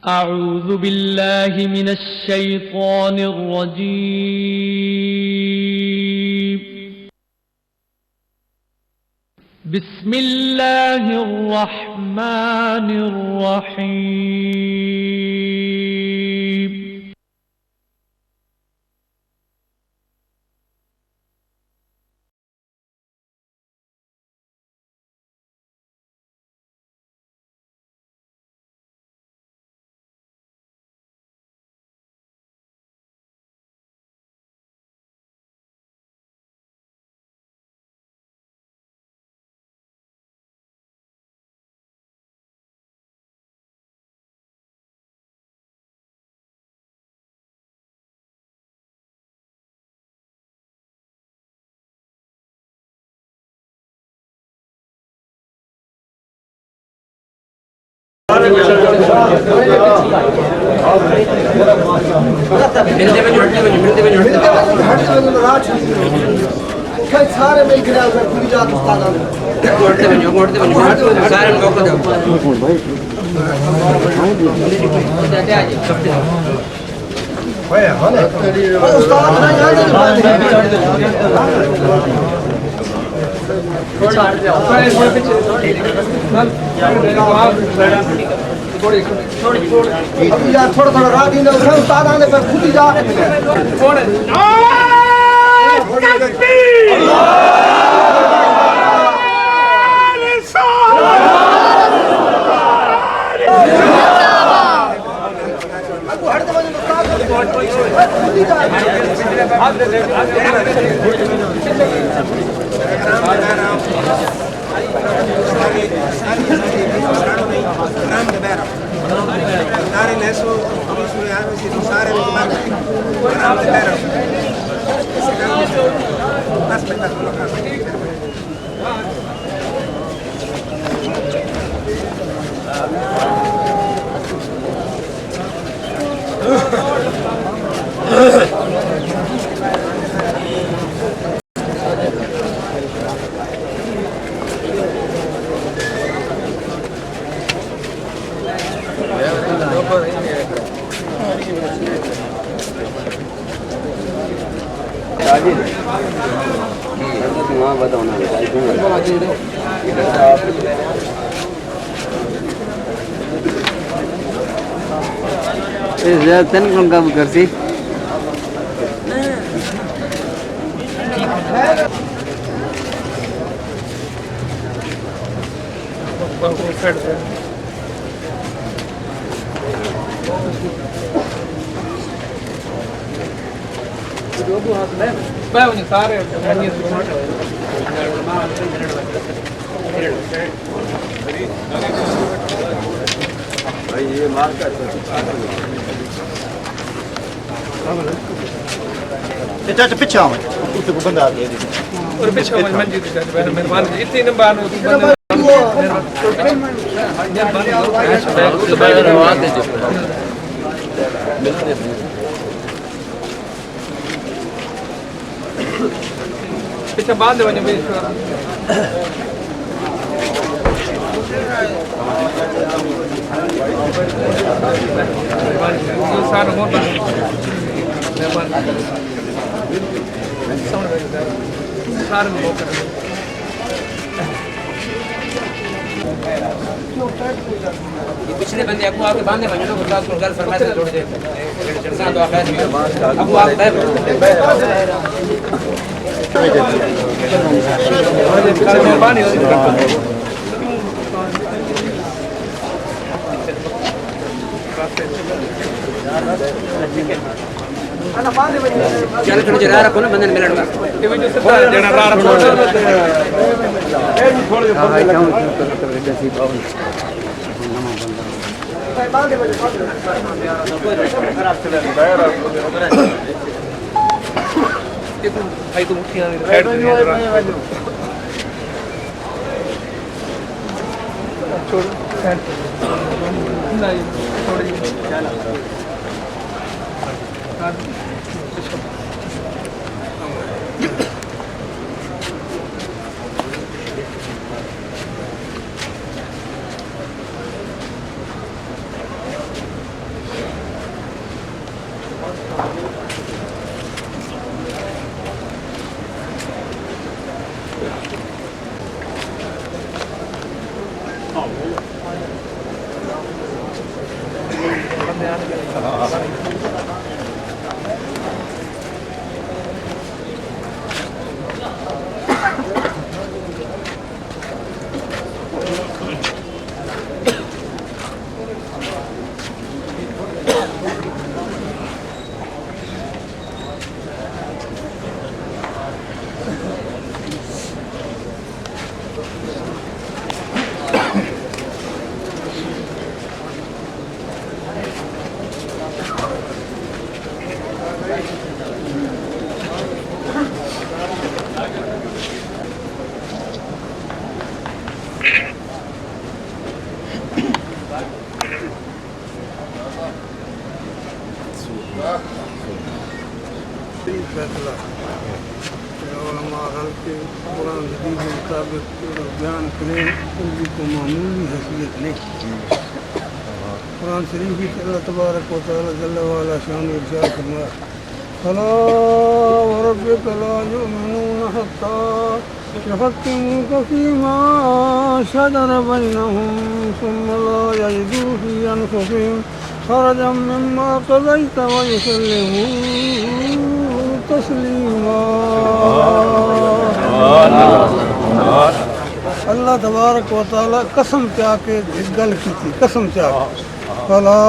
أعوذ بالله من الشيطان الرجيم. بسم الله الرحمن الرحيم. سارے مل کے پوری جات تھوڑا تھوڑا راہ دینا استاد آنے پر خود ہی جا تن کون کام کرسی چاچا پیچھے آؤ بندہ آ گیا اور پیچھے منجی مہربان اتنی نمبر پیچھے باندھ دے پچھلے بندے ابو آپ کے باندھے بنے نا خدا کو گھر فرمائے سے چھوڑ دے انسان دعا خیر ابو آپ مہربانی چل تھوڑا جرا رکھو نا بندے ملن گا یہ بھی جو ستا دینا را رکھو تھوڑا جو بندے بھائی تو مٹھیاں سائیڈ پہ چھوڑ سائیڈ پہ نہیں تھوڑی فیصلہ علماء رل کے قرآن حدیث کے مطابق بیان کریں اردو کو معمولی حیثیت نہیں. قرآن شریف کی اللہ تبارک و تعالی جل وعلا شان ارشاد فرمایا فلا وربك لا يؤمنون حتى يحكموك فيما شجر بينهم ثم لا يجدوا في أنفسهم حرجا مما قضيت ويسلموا تسلیما. اللہ تبارک و تعالی قسم چاہ کے گل کی تھی. قسم چاہ فلا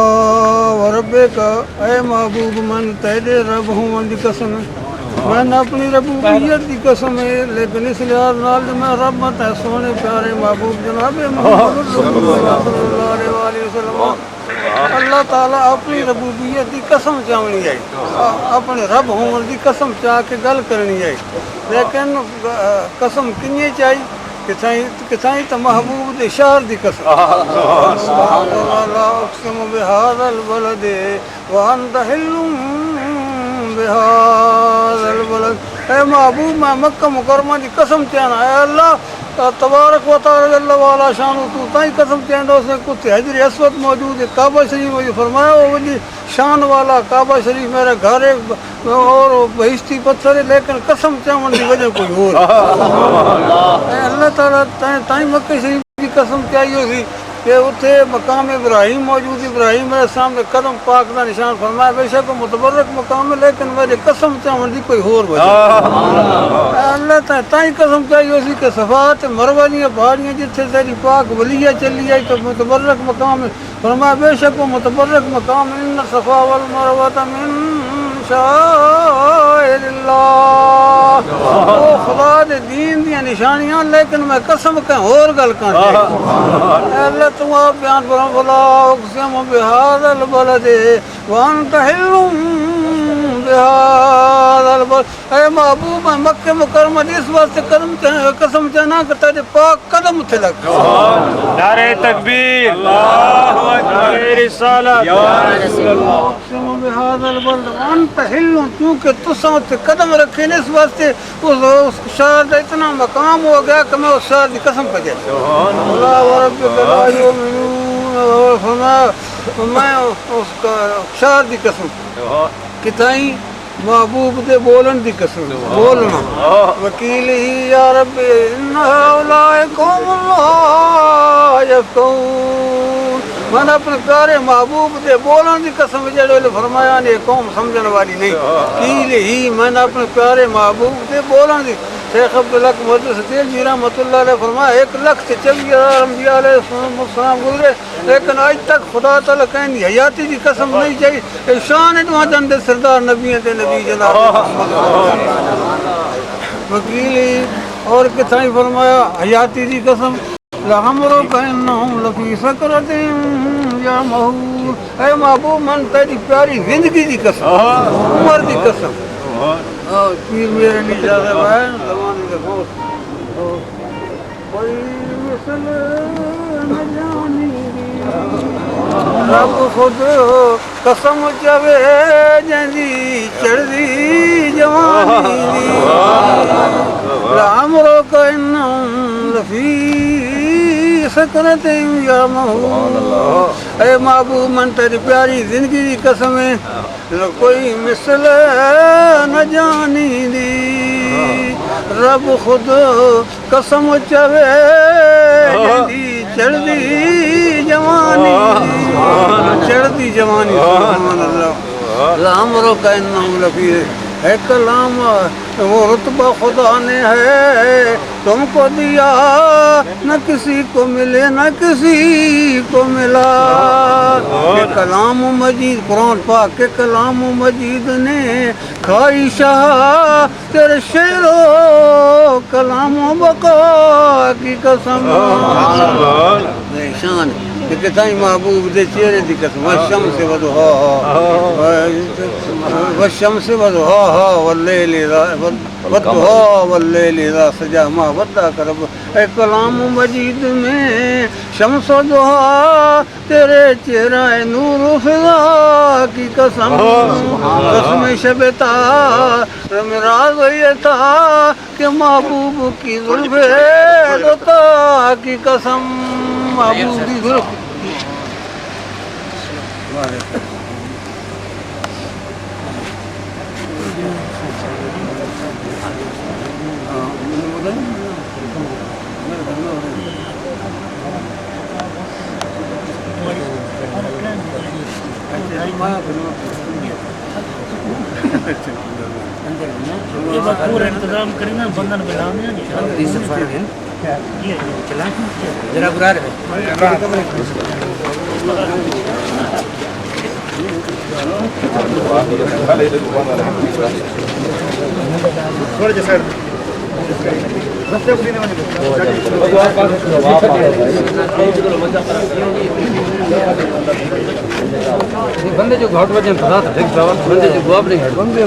وربک اے محبوب من تیرے رب ہوں دی قسم میں نے اپنی ربوبیت دی قسم ہے لیکن اس لحاظ نال میں رب مت ہے سونے پیارے محبوب جناب محمد صلی اللہ علیہ وسلم. اللہ تعالیٰ اپنی ربوبیت دی قسم چاہنی ہے اپنے رب ہون دی قسم چاہ کے گل کرنی ہے لیکن قسم کنی چاہیے کتھائیں تو محبوب دے شہر دی قسم. لا اقسم بهذا البلد وانت حل بهذا البلد. اے محبوب میں مکہ مکرمہ دی قسم چاہنا ہے اللہ تبارک و تعالی جل وعلا شان تو تائیں قسم چاہندو سے کتے حجر اسود موجود ہے کعبہ شریف میں فرمایا وہ وجی شان والا کعبہ شریف میرا گھر ہے اور بہشتی پتھر ہے لیکن قسم چاہن دی وجہ کوئی اور. اے اللہ تعالی تائیں مکہ شریف کی قسم چاہیے سی کہ اتنے مقام ابراہیم موجود. ابراہیم میرے سامنے قدم پاک کا نشان فرمایا بے شک متبرک مقام ہے لیکن میرے قسم چاہن دی کوئی اور وجہ. اللہ تائیں قسم چاہیے اسی کہ صفات مروہ دیاں پہاڑیاں جتھے تیری پاک ولیہ چلی آئی تو متبرک مقام ہے فرمایا بے شک متبرک مقام ان صفا والمروہ من شعائر اللہ. او خدا دے دین دیاں نشانیاں لیکن میں قسم کہیں اور گل کر اللہ تم آپ بیان فرما فلا اقسم بهذا البلد وانت حل بهذا البلد. اے محبوب میں مکہ مکرمہ اس واسطے قسم چاہنا کہ تیرے پاک قدم تھے لگ. نعرہ تکبیر اللہ اکبر رسالت یا رسول اللہ. اقسم بهذا البلد وانت حل کیونکہ تساں تے قدم رکھے اس واسطے اس شہر کا اتنا مقام ہو گیا کہ میں اس شہر کی قسم پہ جائے اللہ وربک لا یؤمنون فرمایا میں اس کا شہر کی قسم کتائیں محبوب دے بولن دی قسم بولنا وکیل ہی یا رب ان هؤلاء قوم لا یفقهون. میں نے اپنے پیارے محبوب دے بولن دی قسم جڑے فرمایا نے قوم سمجھن والی نہیں. کیل ہی میں نے اپنے پیارے محبوب دے بولن دی. شیخ عبدالحق محدث جی رحمۃ اللہ علیہ فرمایا 1,40,000 انبیاء علیہ السلام گزرے لیکن آج تک خدا تعالیٰ کہیں دی حیاتی دی قسم نہیں چاہیے. شان دعا جن دے سردار نبی دے نبی جناب وکیل اور کتھائی فرمایا حیاتی دی قسم لعمرک انہم لفی سکرت یعمہون. اے محبوب من تیری پیاری زندگی دی قسم عمر دی قسم پیر میرے نیچہ سے بھائی زمانے کے خوش کوئی مثل نہ جانی رب خود قسم چوے جندی چڑھدی جوانی لعمرک انہم لفی سکرت یعمہون. اے محبوب من تیری پیاری زندگی دی قسم ہے کوئی مثل نہ جانی دی رب خود قسم چوے جندی چڑھدی جوانی چڑھدی جوانی سبحان اللہ لامرو کا انہم لفی ہے کلام وہ رتبہ خدا نے ہے تم کو دیا نہ کسی کو ملے نہ کسی کو ملا کہ کلام مجید قرآن پاک کے کلام مجید نے کھائی شاہ تیرے شعر و کلام و بقا کی قسم شان کہ کتائی محبوب دے چہرے دی قسم والشمس وضحاها والشمس وضحاها واللیل وضحاها واللیل اذا سجا ما ودعک ربک اے کلام مجید میں شمس و ضحا تیرے چہرہ نور و فضا کی قسم قسم شب تار راز یہ تھا کہ محبوب کی زلف دوتا کی قسم محبوب کی زلف پورا انتظام کریں نا بندن بلانے ذرا برا رہے بندے جو گھاٹ بجے بندے جو گواب نہیں بندے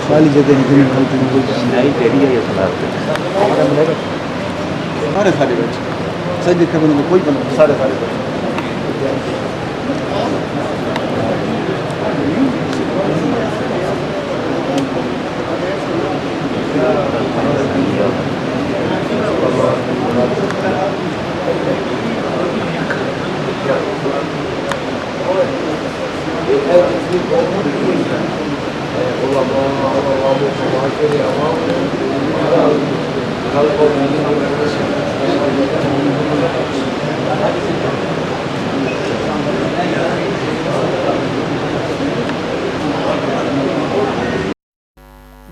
خالی جگہ سارے سارے بچے سجدے کے بندے کوئی بندہ سارے سارے بچے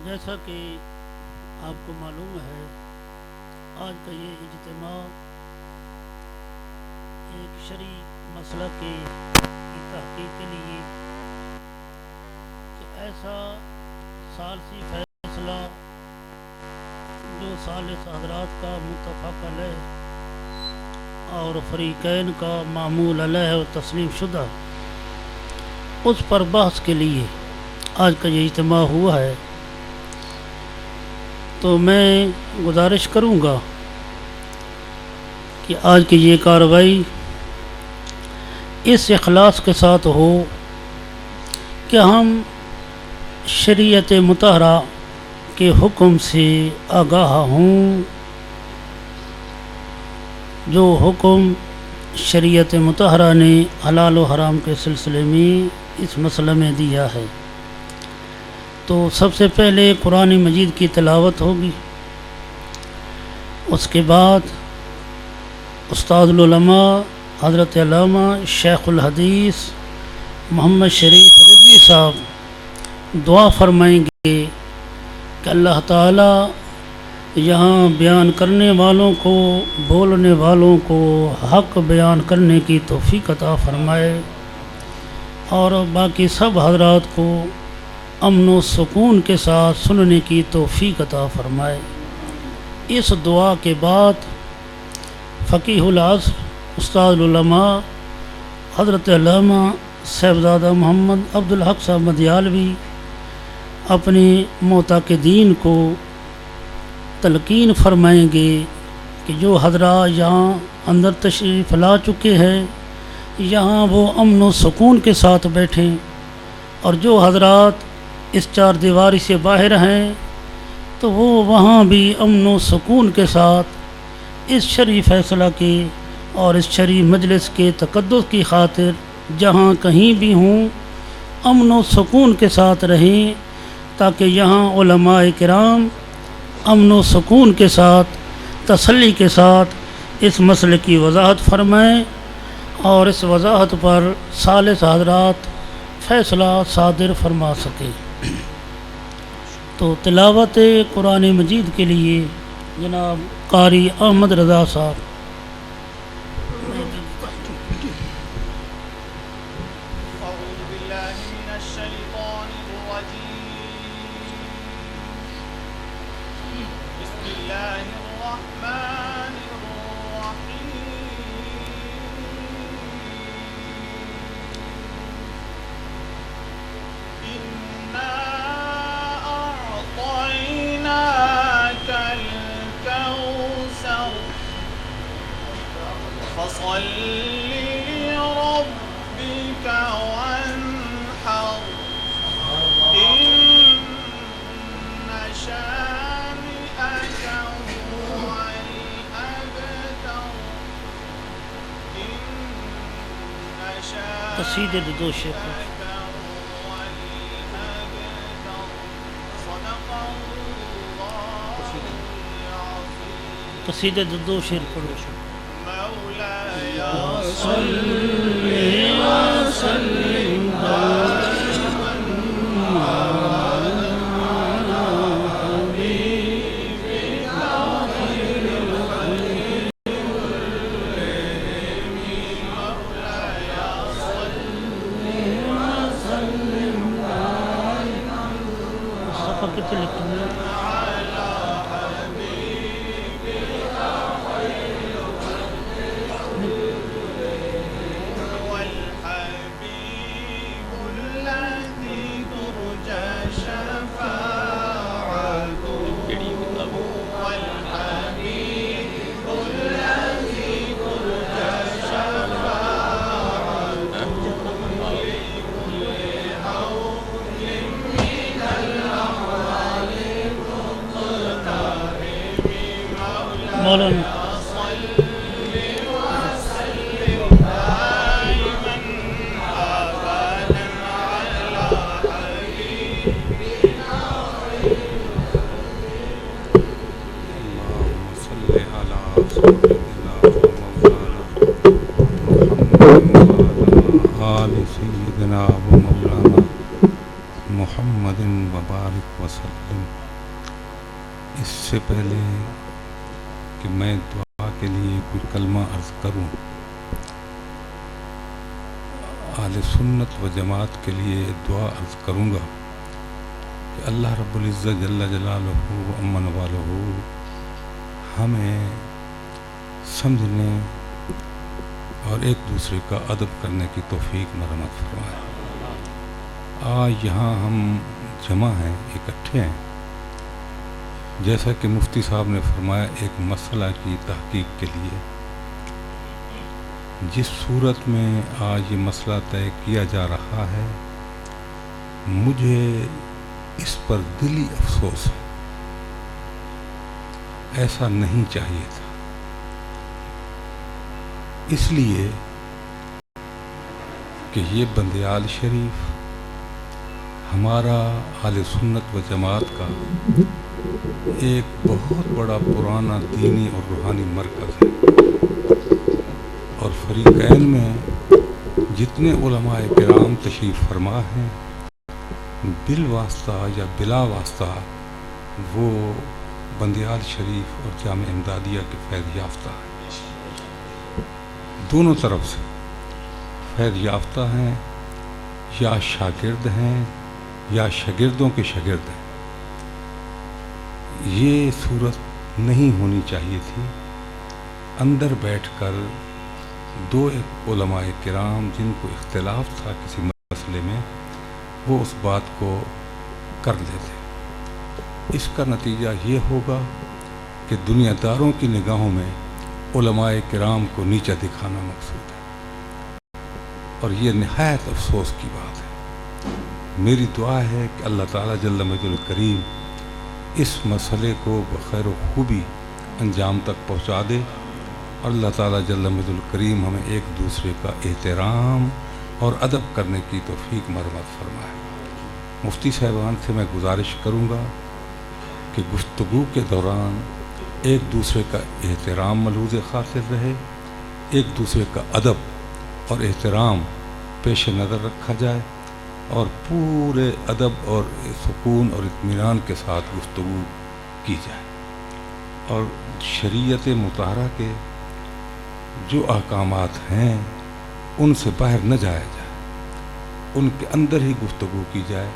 جیسا کہ آپ کو معلوم ہے آج کا یہ اجتماع ایک شرعی مسئلہ کی تحقیق کے لیے کہ ایسا ثالثی فیصلہ جو ثالث حضرات کا متفق علیہ اور فریقین کا معمول علیہ و تسلیم شدہ اس پر بحث کے لیے آج کا یہ اجتماع ہوا ہے، تو میں گزارش کروں گا کہ آج کی یہ کارروائی اس اخلاص کے ساتھ ہو کہ ہم شریعت مطہرہ کے حکم سے آگاہ ہوں، جو حکم شریعت مطہرہ نے حلال و حرام کے سلسلے میں اس مسئلے میں دیا ہے۔ تو سب سے پہلے قرآن مجید کی تلاوت ہوگی، اس کے بعد استاد العلماء حضرت علامہ شیخ الحدیث محمد شریف رضوی صاحب دعا فرمائیں گے کہ اللہ تعالیٰ یہاں بیان کرنے والوں کو، بولنے والوں کو حق بیان کرنے کی توفیق عطا فرمائے اور باقی سب حضرات کو امن و سکون کے ساتھ سننے کی توفیق عطا فرمائے۔ اس دعا کے بعد فقیہ العصر استاد العلماء حضرت علامہ صاحبزادہ محمد عبدالحق صاحب مدیالوی اپنے معتقدین کو تلقین فرمائیں گے کہ جو حضرات یہاں اندر تشریف لا چکے ہیں یہاں وہ امن و سکون کے ساتھ بیٹھیں، اور جو حضرات اس چار دیواری سے باہر ہیں تو وہ وہاں بھی امن و سکون کے ساتھ اس شرعی فیصلہ کے اور اس شرعی مجلس کے تقدس کی خاطر جہاں کہیں بھی ہوں امن و سکون کے ساتھ رہیں، تاکہ یہاں علماء کرام امن و سکون کے ساتھ تسلی کے ساتھ اس مسئلے کی وضاحت فرمائیں اور اس وضاحت پر ثالث حضرات فیصلہ صادر فرما سکیں۔ تو تلاوت قرآن مجید کے لیے جناب قاری احمد رضا صاحب۔ أعوذ بالله من الشيطان الرجيم. بسم الله الرحمن الرحيم. إنا أعطيناك الكوثر فصل لربك وانحر إن شانئك هو الأبتر إن قصیدے شانئك دو شیخ هو الأبتر صدق الله العظيم. قصیدے دو شعر پڑھو۔ مولاي صفحہ کتنے لکھتے ہیں؟ والحبيب الذي ترجى شفاعته والحبيب الذي ترجى شفاعته لكل حول من الأحوال مقترب مولانا سیدنا و مولانا محمد وبارک وسلم۔ اس سے پہلے کہ میں دعا کے لیے کوئی کلمہ عرض کروں، اہل سنت و جماعت کے لیے دعا عرض کروں گا کہ اللہ رب العزت جل جلالہ و امن والہ ہمیں سمجھنے اور ایک دوسرے کا ادب کرنے کی توفیق مرحمت فرمائے۔ آج یہاں ہم جمع ہیں، اکٹھے ہیں، جیسا کہ مفتی صاحب نے فرمایا ایک مسئلہ کی تحقیق کے لیے۔ جس صورت میں آج یہ مسئلہ طے کیا جا رہا ہے، مجھے اس پر دلی افسوس ہے، ایسا نہیں چاہیے تھا۔ اس لیے کہ یہ بندیال شریف ہمارا اہل سنت و جماعت کا ایک بہت بڑا پرانا دینی اور روحانی مرکز ہے، اور فریقین میں جتنے علماء کرام تشریف فرما ہیں بالواسطہ یا بلا واسطہ وہ بندیال شریف اور جامع امدادیہ کے فیض یافتہ ہیں، دونوں طرف سے فیض یافتہ ہیں، یا شاگرد ہیں یا شاگردوں کے شاگرد ہیں۔ یہ صورت نہیں ہونی چاہیے تھی۔ اندر بیٹھ کر دو علماء کرام جن کو اختلاف تھا کسی مسئلے میں، وہ اس بات کو کر لیتے۔ اس کا نتیجہ یہ ہوگا کہ دنیا داروں کی نگاہوں میں علماء کرام کو نیچا دکھانا مقصود ہے، اور یہ نہایت افسوس کی بات ہے۔ میری دعا ہے کہ اللہ تعالیٰ جل مجدہ الکریم اس مسئلے کو بخیر و خوبی انجام تک پہنچا دے، اور اللہ تعالیٰ جل مجد الکریم ہمیں ایک دوسرے کا احترام اور ادب کرنے کی توفیق مرحمت فرمائے۔ مفتی صاحبان سے میں گزارش کروں گا کہ گفتگو کے دوران ایک دوسرے کا احترام ملحوظ خاطر رہے، ایک دوسرے کا ادب اور احترام پیش نظر رکھا جائے، اور پورے ادب اور سکون اور اطمینان کے ساتھ گفتگو کی جائے، اور شریعت مطہرہ کے جو احکامات ہیں ان سے باہر نہ جایا جائے، ان کے اندر ہی گفتگو کی جائے۔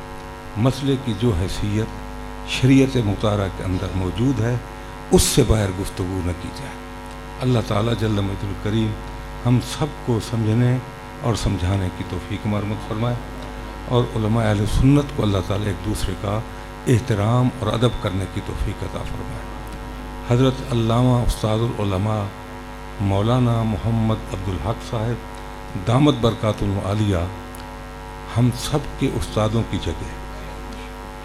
مسئلے کی جو حیثیت شریعت مطہرہ کے اندر موجود ہے اس سے باہر گفتگو نہ کی جائے۔ اللہ تعالیٰ جل مجد الکریم ہم سب کو سمجھنے اور سمجھانے کی توفیق مرحمت فرمائے، اور علماء اہل سنت کو اللہ تعالیٰ ایک دوسرے کا احترام اور ادب کرنے کی توفیق عطا فرمائے۔ حضرت علامہ استاد العلماء مولانا محمد عبدالحق صاحب دامت برکات العالیہ ہم سب کے استادوں کی جگہ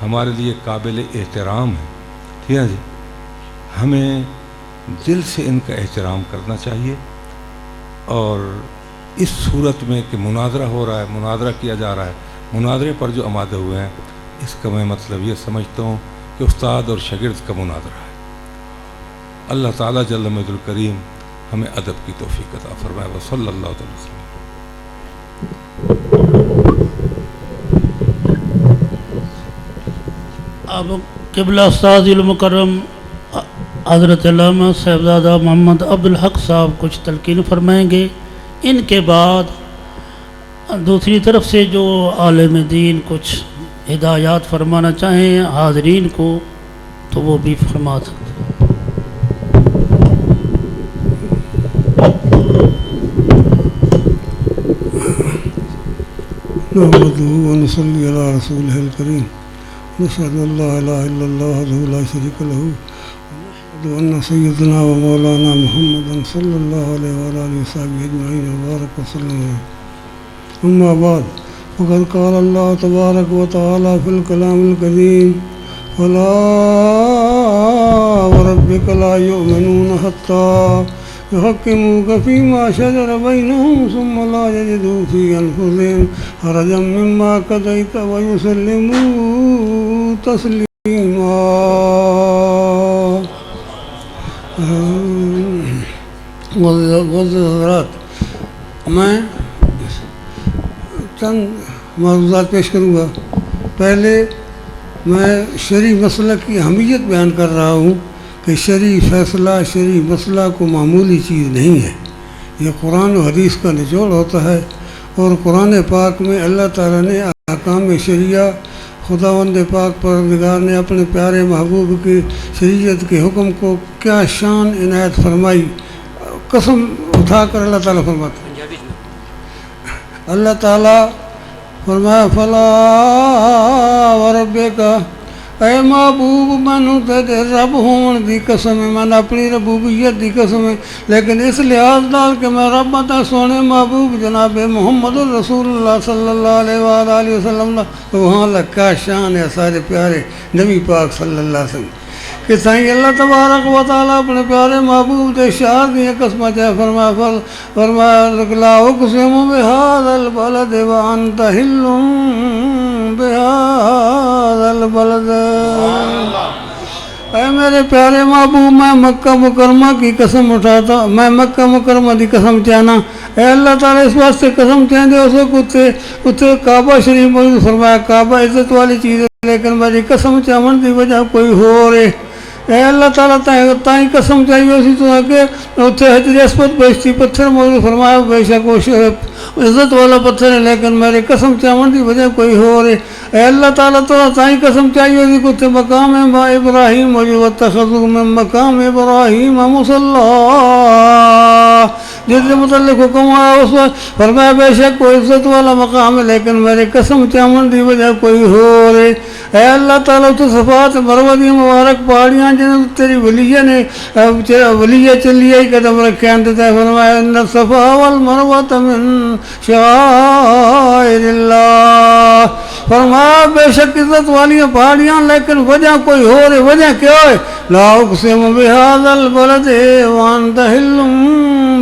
ہمارے لیے قابل احترام ہے، ٹھیک ہے جی؟ ہمیں دل سے ان کا احترام کرنا چاہیے، اور اس صورت میں کہ مناظرہ ہو رہا ہے، مناظرہ کیا جا رہا ہے، مناظرے پر جو آمادہ ہوئے ہیں اس کا میں مطلب یہ سمجھتا ہوں کہ استاد اور شاگرد کا مناظرہ ہے۔ اللہ تعالیٰ جل مجد الکریم ہمیں ادب کی توفیق عطا فرمائے۔ وصلی اللہ تعالی وسلم۔ اب قبلہ استاد المکرم حضرت علامہ صاحبزادہ محمد عبدالحق صاحب کچھ تلقین فرمائیں گے، ان کے بعد دوسری طرف سے جو عالم دین کچھ ہدایات فرمانا چاہیں حاضرین کو تو وہ بھی فرما سکتے ہیں۔ نحمده ونصلي على رسوله الكريم نشهد أن لا إله إلا الله وحده لا شريك له ونشهد أن سيدنا ومولانا محمدا صلى الله عليه وعلى آله وصحبه أجمعين وبارك وسلم۔ أما بعد فقد قال الله تبارك وتعالى في الكلام الكريم فلا وربك لا يؤمنون حتى يحكموك فيما شجر بينهم ثم لا يجدوا في أنفسهم حرجا مما قضيت ويسلموا تسليما۔ حضرات، میں چند معروضات پیش کروں گا۔ پہلے میں شرعی مسئلہ کی اہمیت بیان کر رہا ہوں کہ شرعی فیصلہ، شرعی مسئلہ کو معمولی چیز نہیں ہے، یہ قرآن و حدیث کا نچوڑ ہوتا ہے، اور قرآن پاک میں اللہ تعالیٰ نے احکام شریعہ خداوند پاک پروردگار نے اپنے پیارے محبوب کی شریعت کے حکم کو کیا شان عنایت فرمائی، قسم اٹھا کر اللہ تعالیٰ فرماتے ہیں۔ اللہ تعالیٰ فرمایا فلا وربک، اے محبوب مینوں تیرے رب ہون دی قسم ہے، میں اپنی ربوبیت دی قسم ہے، لیکن اس لحاظ نال کہ میں رب تا سونے محبوب جناب محمد الرسول اللہ صلی اللہ علیہ وآلہ وسلم وہاں لکھا شان ہے سارے پیارے نبی پاک صلی اللہ علیہ وسلم کہ سائیں اللہ تبارک و تعالیٰ اپنے پیارے محبوب دے شعر دی قسمہ چاہے فرمایا لا اقسم بہذا البلد وانت حل بہذا البلد۔ اے میرے پیارے محبوب، میں مکہ مکرمہ کی قسم اٹھاتا، میں مکہ مکرمہ دی قسم چاہنا، اے اللہ تعالیٰ اس واسطے قسم چاہتے اسے کتے اتنے کعبہ شریف موجود فرمایا کعبہ عزت والی چیز ہے، لیکن میری قسم چاہن دی وجہ کوئی ہو رہے، اے اللہ تعالیٰ تائیں قسم چاہیے اسی تو کہ اتنے حجر اسود بیشتی پتھر موجود فرمایا بے شک وہ عزت والا پتھر ہے، لیکن میری قسم چاہن دی وجہ کوئی ہو رہے، اے اللہ تعالیٰ تائیں قسم چاہیے اسی کتے مقام ابراہیم موجود واتخذوا من مقام ابراہیم مصلی جس کے متعلق حکم آیا اس وقت فرمایا بے شک کوئی عزت والا مقام ہے لیکن میرے قسم چامن دی وجہ کوئی ہو رہے. اے اللہ تعالیٰ تو صفات مروہ دی مبارک پہاڑیاں جنہیں تیری ولیہ نے ولیہ چلی آئی قدم رکھے انت تے فرمایا ان الصفا والمروہ من شعائر اللہ. فرمایا بے شک عزت والی پہاڑیاں لیکن وجہ کوئی ہو رہے. وجہ کیا ہے؟ لا اقسم بہذا البلد وانت حل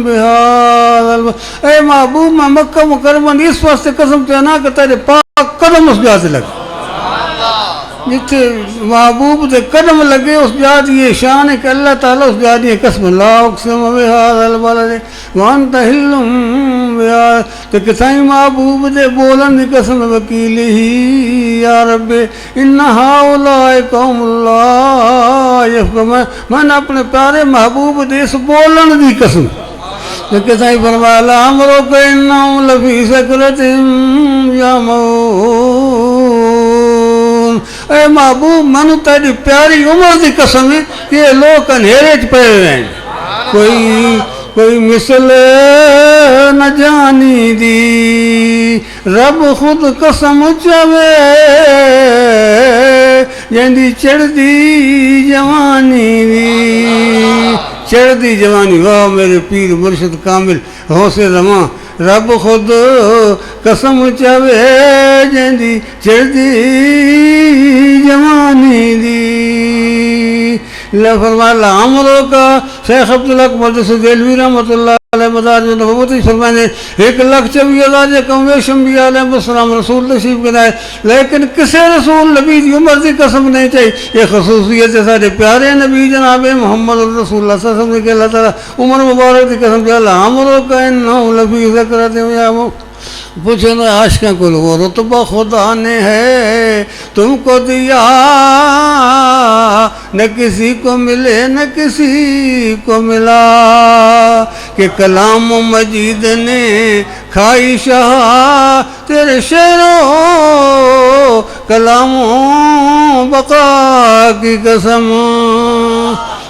بہذا البلد. اے محبوب میں مکہ مکرمہ اس واسطے قسم کہنا کہ تیرے پاک قدم اس جا سے لگے. جتھے محبوب دے قدم لگے اس جا دی شان ہے کہ اللہ تعالیٰ اس جا دی قسم لا اقسم بہذا البلد وانت حل بہذا. تو کتھائیں محبوب دے بولن دی قسم وکیل ہی یا رب ان ہؤلاء قوم لا یفقہون. میں نے اپنے پیارے محبوب دے اس بولن دی قسم تو کتھائیں فرمایا لعمرک انہم لفی سکرتہم یعمہون. اے محبوب منو تیری پیاری عمر دی قسم ہے کہ یہ لوگ اندھیرے چ پے ہوئے ہیں. کوئی مثل نہ جانی دی رب خود قسم چوے جیندی چڑھ دی جوانی دی. چڑھ دی جوانی واہ میرے پیر مرشد کامل غوث زمان رب خود قسم چوے جیندی چڑھ دی جوانی دی. فرمایا لعمرو کا شیخ عبدالحق مقدس دہلوی رحمۃ اللہ علیہ مدارج النبوت فرمانے 1,24,000 کم ویش انبیاء علیہ السلام رسول تشریف کے لائے لیکن کسی رسول نبی دی عمر دی قسم نہیں چاہیے. یہ خصوصیت ہے سارے پیارے نبی جناب محمد رسول اللہ صلی اللہ علیہ وسلم کہ اللہ تعالیٰ عمر مبارک دی قسم دیا لعمرو کا انہم لفی سکرتہم یعمہون. پوچھو نا عاشقاں کو وہ رتبہ خدا نے ہے تم کو دیا نہ کسی کو ملے نہ کسی کو ملا کہ کلام مجید نے کھائی شہا تیرے شعروں کلاموں بقا کی قسم.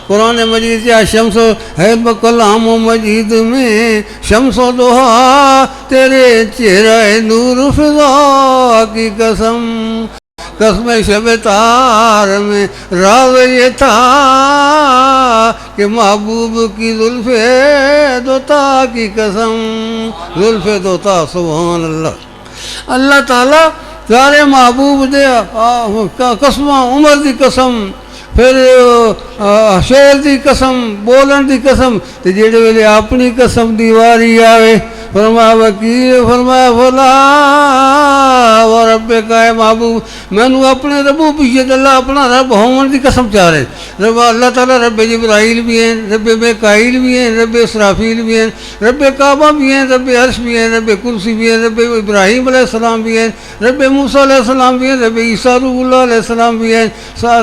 قرآن مجید یا شمس ہے کلام مجید میں شمس و ضحیٰ تیرے چہرہ نور فضا کی قسم. قسم شب تار میں راز یہ تھا کہ محبوب کی زلف دوتا کی قسم. زلف دوتا سبحان اللہ. اللہ تعالیٰ پیارے محبوب دے قسم عمر دی قسم پھر شعر دی قسم بولن دی قسم تے جڑے ویلے اپنی قسم دی واری آوے فرمایا وکیل فرمایا فلا وربک اے محبوب مینوں اپنے ربوبیت اللہ اپنا رب ہون دی قسم چاہ رہے. رب اللہ تعالیٰ رب جبرائیل بھی ہیں رب میکائیل بھی ہیں رب اسرافیل بھی ہیں رب کعبہ بھی ہیں رب عرش بھی ہیں رب کرسی بھی ہیں رب ابراہیم علیہ السلام بھی ہیں رب موسیٰ علیہ السلام بھی ہیں رب عیسیٰ روح اللہ علیہ السلام بھی ہیں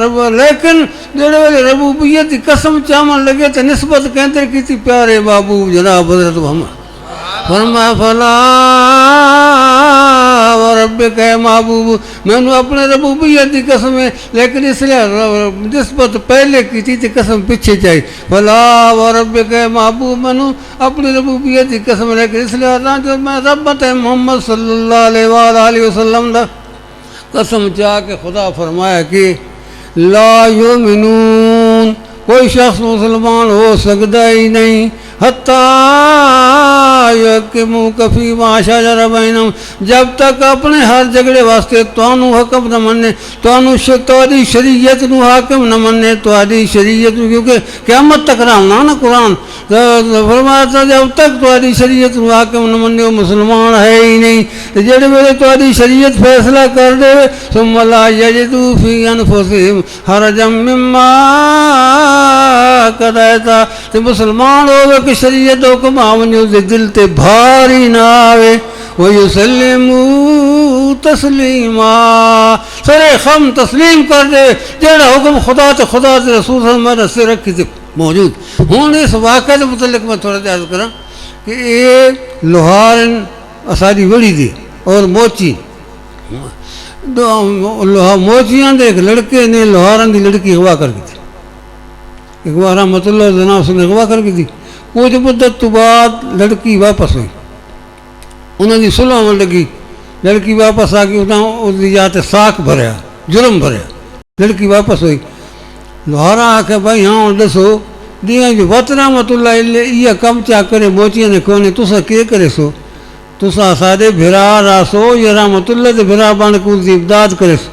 رب. لیکن جڑے والے ربوبیت دی قسم چاون لگے تو نسبت کہندے کیتی پیارے محبوب جناب حضرت محمد. فرمایا فلا وربک اے محبوب مینوں اپنے ربوبیت دی قسم ہے لیکن اس لیے نسبت پہلے کی تھی قسم پیچھے چاہیے. فلا وربک اے محبوب مینوں اپنی ربوبیت دی قسم لیکن اس لیے جو میں ربت محمد صلی اللہ علیہ وآلہ وسلم دا قسم چاہ کے خدا فرمایا کہ لا یؤمنون کوئی شخص مسلمان ہو سکتا ہی نہیں حتیٰ یحکموک فیما شجر بینہم جب تک اپنے ہر جھگڑے واسطے توانو حکم نہ مننے توانو تہاڈی شریعت نو حاکم نہ مننے تہاڈی شریعت کیونکہ قیامت تک رہنا نا قرآن فرمایا تھا جب تک تہاڈی شریعت نو حاکم نہ مننے وہ مسلمان ہے ہی نہیں. جڑے ویلے تہاڈی شریعت فیصلہ کر دے ثم لا یجدوا فی انفسہم حرجا مما قضیت تے مسلمان ہوے کہ شریعت حکم آونیو دے دل تے بھاری نہ آوے وَيُسَلِّمُوا تَسْلِيمًا سرے خم تسلیم کر دے جڑا حکم خدا تے رسول صلی اللہ علیہ وسلم سے رکھی تے موجود. ہوں اس واقعے کے متعلق میں تھوڑا عرض کراں کہ یہ لوہارن اساری وڑی دی اور موچی موچیاں دے ایک لڑکے نے لوہارن دی لڑکی اغوا کر کی تھی. اغوا رحمت اللہ جناب سے نے اغوا کر کی تھی. کچھ مدت تو بعد لڑکی واپس ہوئی، انہوں نے سلح ہونے لگی، لڑکی واپس آ کے جاتے ساکھ بھریا، جرم بھریا، لڑکی واپس ہوئی، لوہارا آ کے بھائی ہاں دسو دیاں جو وط رحمت اللہ علیہ یہ کم چا کرے موچیاں نے کونے تسا کی کرے سو، تسا سارے بھرا راسو یا رحمت اللہ دے بھرا بن کو امداد کرے سو،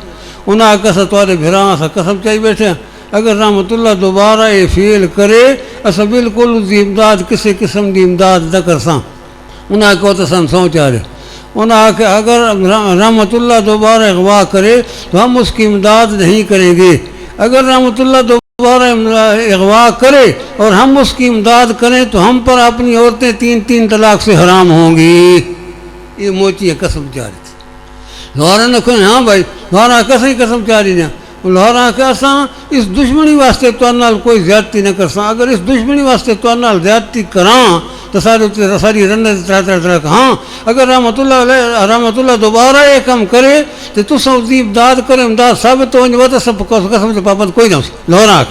انہاں آکھا سا توارے بھرا سا قسم چاہی بیٹھے اگر رحمت اللہ دوبارہ یہ فیل کرے اسا بالکل دی امداد کسی قسم دی امداد نہ کرساں، انہاں کو تو سن سو چاہ رہے، انہاں آکھا اگر رحمت اللہ دوبارہ اغوا کرے تو ہم اس کی امداد نہیں کریں گے، اگر رحمت اللہ دوبارہ اغوا کرے اور ہم اس کی امداد کریں تو ہم پر اپنی عورتیں 3 طلاق سے حرام ہوں گی، یہ موچی قسم چاہ رہی تھی۔ لوہارا نے کہا ہاں بھائی، لوہارا کسے قسم چاہ رہی ہیں، لوہارا کہ اساں اس دشمنی واسطے تو نال کوئی زیادتی نہ کرساں، اگر اس دشمنی واسطے تو نال زیادتی کراں تو ساری رنت طرح ہاں اگر رحمت اللہ دوبارہ یہ کم کرے تو تساں اس کی امداد کرے، امداد ثابت ہو جائے تو سب قسم سے پابند کوئی نہ ہو سکے۔ لوہارا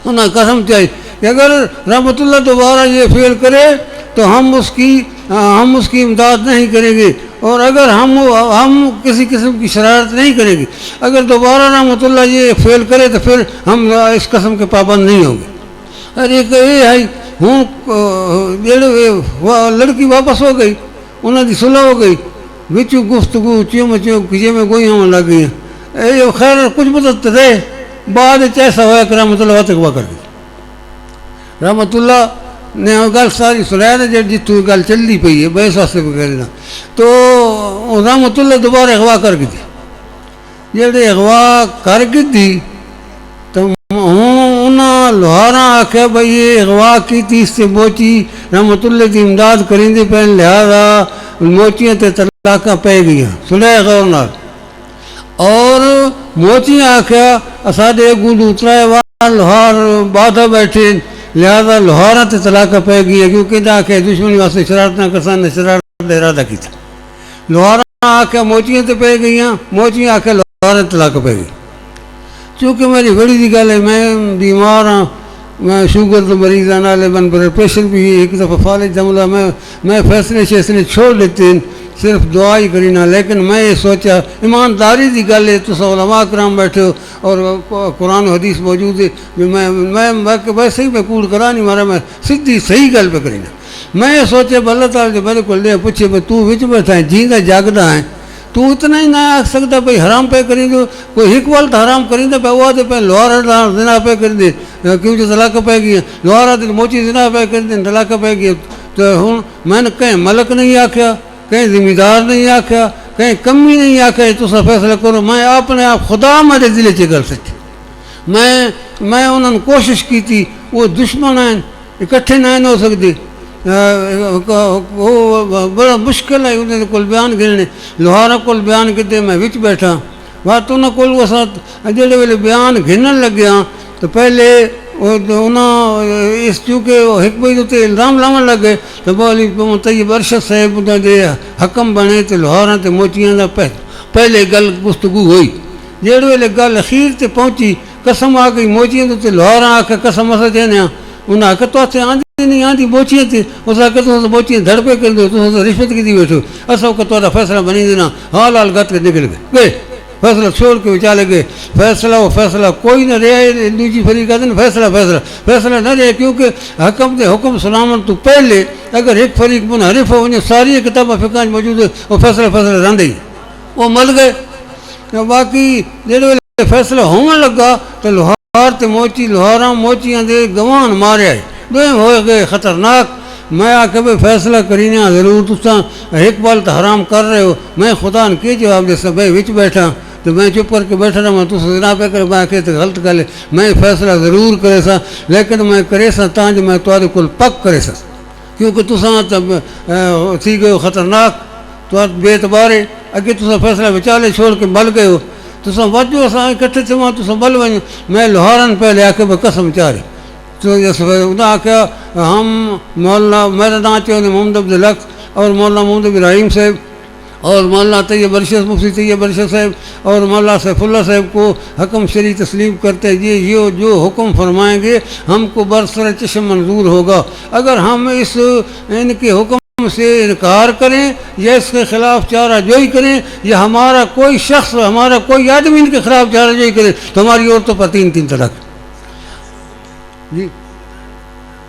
انہوں نے قسم چاہی کہ اگر رحمت اللہ دوبارہ یہ فیل کرے تو ہم اس کی امداد نہیں کریں گے، اور اگر ہم کسی قسم کی شرارت نہیں کریں گے، اگر دوبارہ رحمت اللہ یہ فیل کرے تو پھر ہم اس قسم کے پابند نہیں ہوں گے۔ اور ایک یہ ہے ہوں لڑکی واپس ہو گئی، انہوں کی صلح ہو گئی، بچوں گفتگو کھجے میں گوئی ہوں لگ گئی ہیں، خیر کچھ مدت رہے بعد ایسا ہوا کہ رحمت اللہ تقوا کر دی، رحمت اللہ نے گل ساری سنایا نا جتوں گل چلتی پئی ہے بس واسطے بغیر تو رحمت اللہ دوبارہ اغوا کر گئی جڑے اغوا کر گئی تو انہاں لوہارا آخیا بھائی یہ اغوا کی اس سے موچی رحمت اللہ کی امداد کریں دے پہن لہذا موچیاں تے طلاقاں پہ گئی سنایا غور نال، اور موچیاں آخیا ساڈے گونڈو ترائے وار لوہار بادھا بیٹھے لہذا لوہارا تے طلاقاں پہ گئی ہیں کیونکہ نہ آخیا دشمنی واسطے شرارت نہ کرسان نے شرارت ارادہ کیتا، لوہارا آخیا موچیاں تے پہ گئی ہیں، موچیاں آخیا لوہارا طلاق پہ گئی۔ چونکہ میری بڑی دی گل ہے میں بیمار ہاں، میں شوگر تو مریض ہاں، نالے من بلڈ پریشر بھی ایک دفعہ فالج جملہ میں فیصلے شیصلے چھوڑ لیتے ہیں، صرف دعا ہی کرینا، لیکن میں یہ سوچا ایمانداری دی گل ہے، تو علماء کرام بیٹھے ہو اور قرآن و حدیث موجود ہے، میں ویسے ہی میں کوڑ کرا نہیں مارا، میں سیدھی صحیح گل پہ کرینا، میں یہ سوچا اللہ تعالیٰ جو میرے کو لے پوچھے بھائی تو وچ بیٹھا ہے جیندا جاگدا ہے تو اتنا ہی نہ آکھ سکتا بھائی حرام پہ کریں دو کوئی ایک وال تو حرام کریں دے پہ وہ آدھے پہ لوہارا زنا پہ کر دے کیونکہ طلاق پہ گئی لوہارا دل موچی زنا پہ کر دیں طلاق پہ گئی، تو ہوں میں نے کہیں ملک نہیں آکھیا، کہیں ذمہ دار نہیں آکھیا، کہیں کمی نہیں آکھیا، تو سا فیصلہ کرو، میں اپنے آپ خدا میرے دل چ گل سچ میں انہوں نے کوشش کی تھی، وہ دشمن ہیں اکٹھے نہ ہو سکتے، بڑا مشکل ہے انہیں کول بیان گرنے، لوہارا کول بیان کیتے میں وچ بیٹھا بات انہوں کول وہ ساتھ جڑے ویلے بیان گھنن لگیا تو پہلے اس چونکہ ایک بھائی تے الزام لاون لگ گئے تو بولی طیب ارشد صاحب دے حکم بنے تو لوہارا تے موچیاں دا پہلے گل گفتگو ہوئی، جڑے ویلے گل اخیر تے پہنچی قسم آ گئی موچیاں تے لوہارا آ کے قسم اسا دینے انہاں آخر تو اتنے آندھی نہیں آندھی موچیاں تھی اس آخر تو موچیاں دھڑ پہ کر دو تو رشوت کی دی بیٹھو اصل کو تو فیصلہ بنی دینا حال حال گت کے نکل گئے فیصلہ چھوڑ کے بچالے گئے، فیصلہ وہ فیصلہ کوئی نہ رہے، دوسری فریق آتے فیصلہ نہ رہے کیونکہ حکم دے حکم سلامت تو پہلے اگر ایک فریق منحرف ہو انہیں ساری کتابیں فقہ موجود ہے وہ فیصلہ رہندے ہی وہ مل گئے، باقی جڑے فیصلہ ہونے لگا تو لوہار تے موچی لوہارا موچیاں دے گوان مارے آئے دوئم ہوئے گئے خطرناک، میں آ کے بھائی فیصلہ کرینا ضرور تساں ایک بال تو حرام کر رہے ہو، میں خدا نے کی جواب دے سا بھائی وچ بیٹھا تو میں چپ کر کے بیٹھا رہا تو زنا پہ کر میں کہ غلط کر لے میں فیصلہ ضرور کرے سا لیکن میں کرے سا تاں جو میں تھوڑے کول پک کرے سا کیونکہ تساں تھی گئے ہو خطرناک تو بے اعتبارے اگے تساں فیصلہ بچالے چھوڑ کے مل گئے ہو تساں وجو اساں اکٹھے تھے وہاں تساں مل ونجو، میں لوہارن پہلے آ کے قسم چارے تو انہیں آخیا ہم مولانا میرا نام چاہیے محمد عبد الحق اور مولانا محمد ابراہیم صاحب اور مولانا طیب ارشد مفتی طیب ارشد صاحب اور مولانا سیف اللہ صاحب کو حکم شریع تسلیم کرتے یہ جو حکم فرمائیں گے ہم کو برسر چشم منظور ہوگا. اگر ہم ان کے حکم سے انکار کریں یا اس کے خلاف چارہ جوئی کریں یا ہمارا کوئی شخص ہمارا کوئی آدمی ان کے خلاف چارہ جوئی کرے تو ہماری عورتوں پر 3 طلاق جی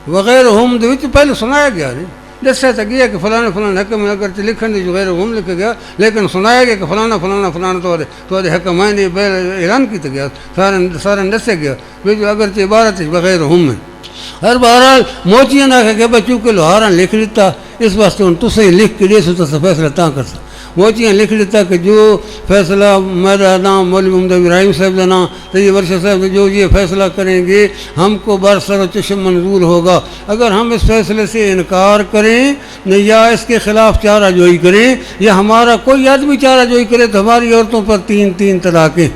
وغیرہ ہم پہلے سنایا گیا نہیں دسیا تو گیا کہ فلانا فلانا حکم ہے اگرچہ لکھن جو غیر ہم لکھ گیا لیکن سنایا گیا کہ فلانا فلانا فلانا تو حکم ہے اعلان کیا گیا سارا دسیا گیا اگرچہ عبارت بغیر ہم ہے. ہر بہرحال موچیاں نہ کہ بھائی چونکہ لوہارا لکھ دیتا اس واسطے ہوں تصے لکھ کے دے سو تو فیصلہ تاں کر سکتا. موچیاں لکھ دیتا کہ جو فیصلہ میرا نام مولوی محمد ابراہیم صاحب کا نام طیب ارشد صاحب جو یہ فیصلہ کریں گے ہم کو برسر و چشم منظور ہوگا. اگر ہم اس فیصلے سے انکار کریں یا اس کے خلاف چارہ جوئی کریں یا ہمارا کوئی آدمی چارہ جوئی کرے تو ہماری عورتوں پر 3 طلاقیں.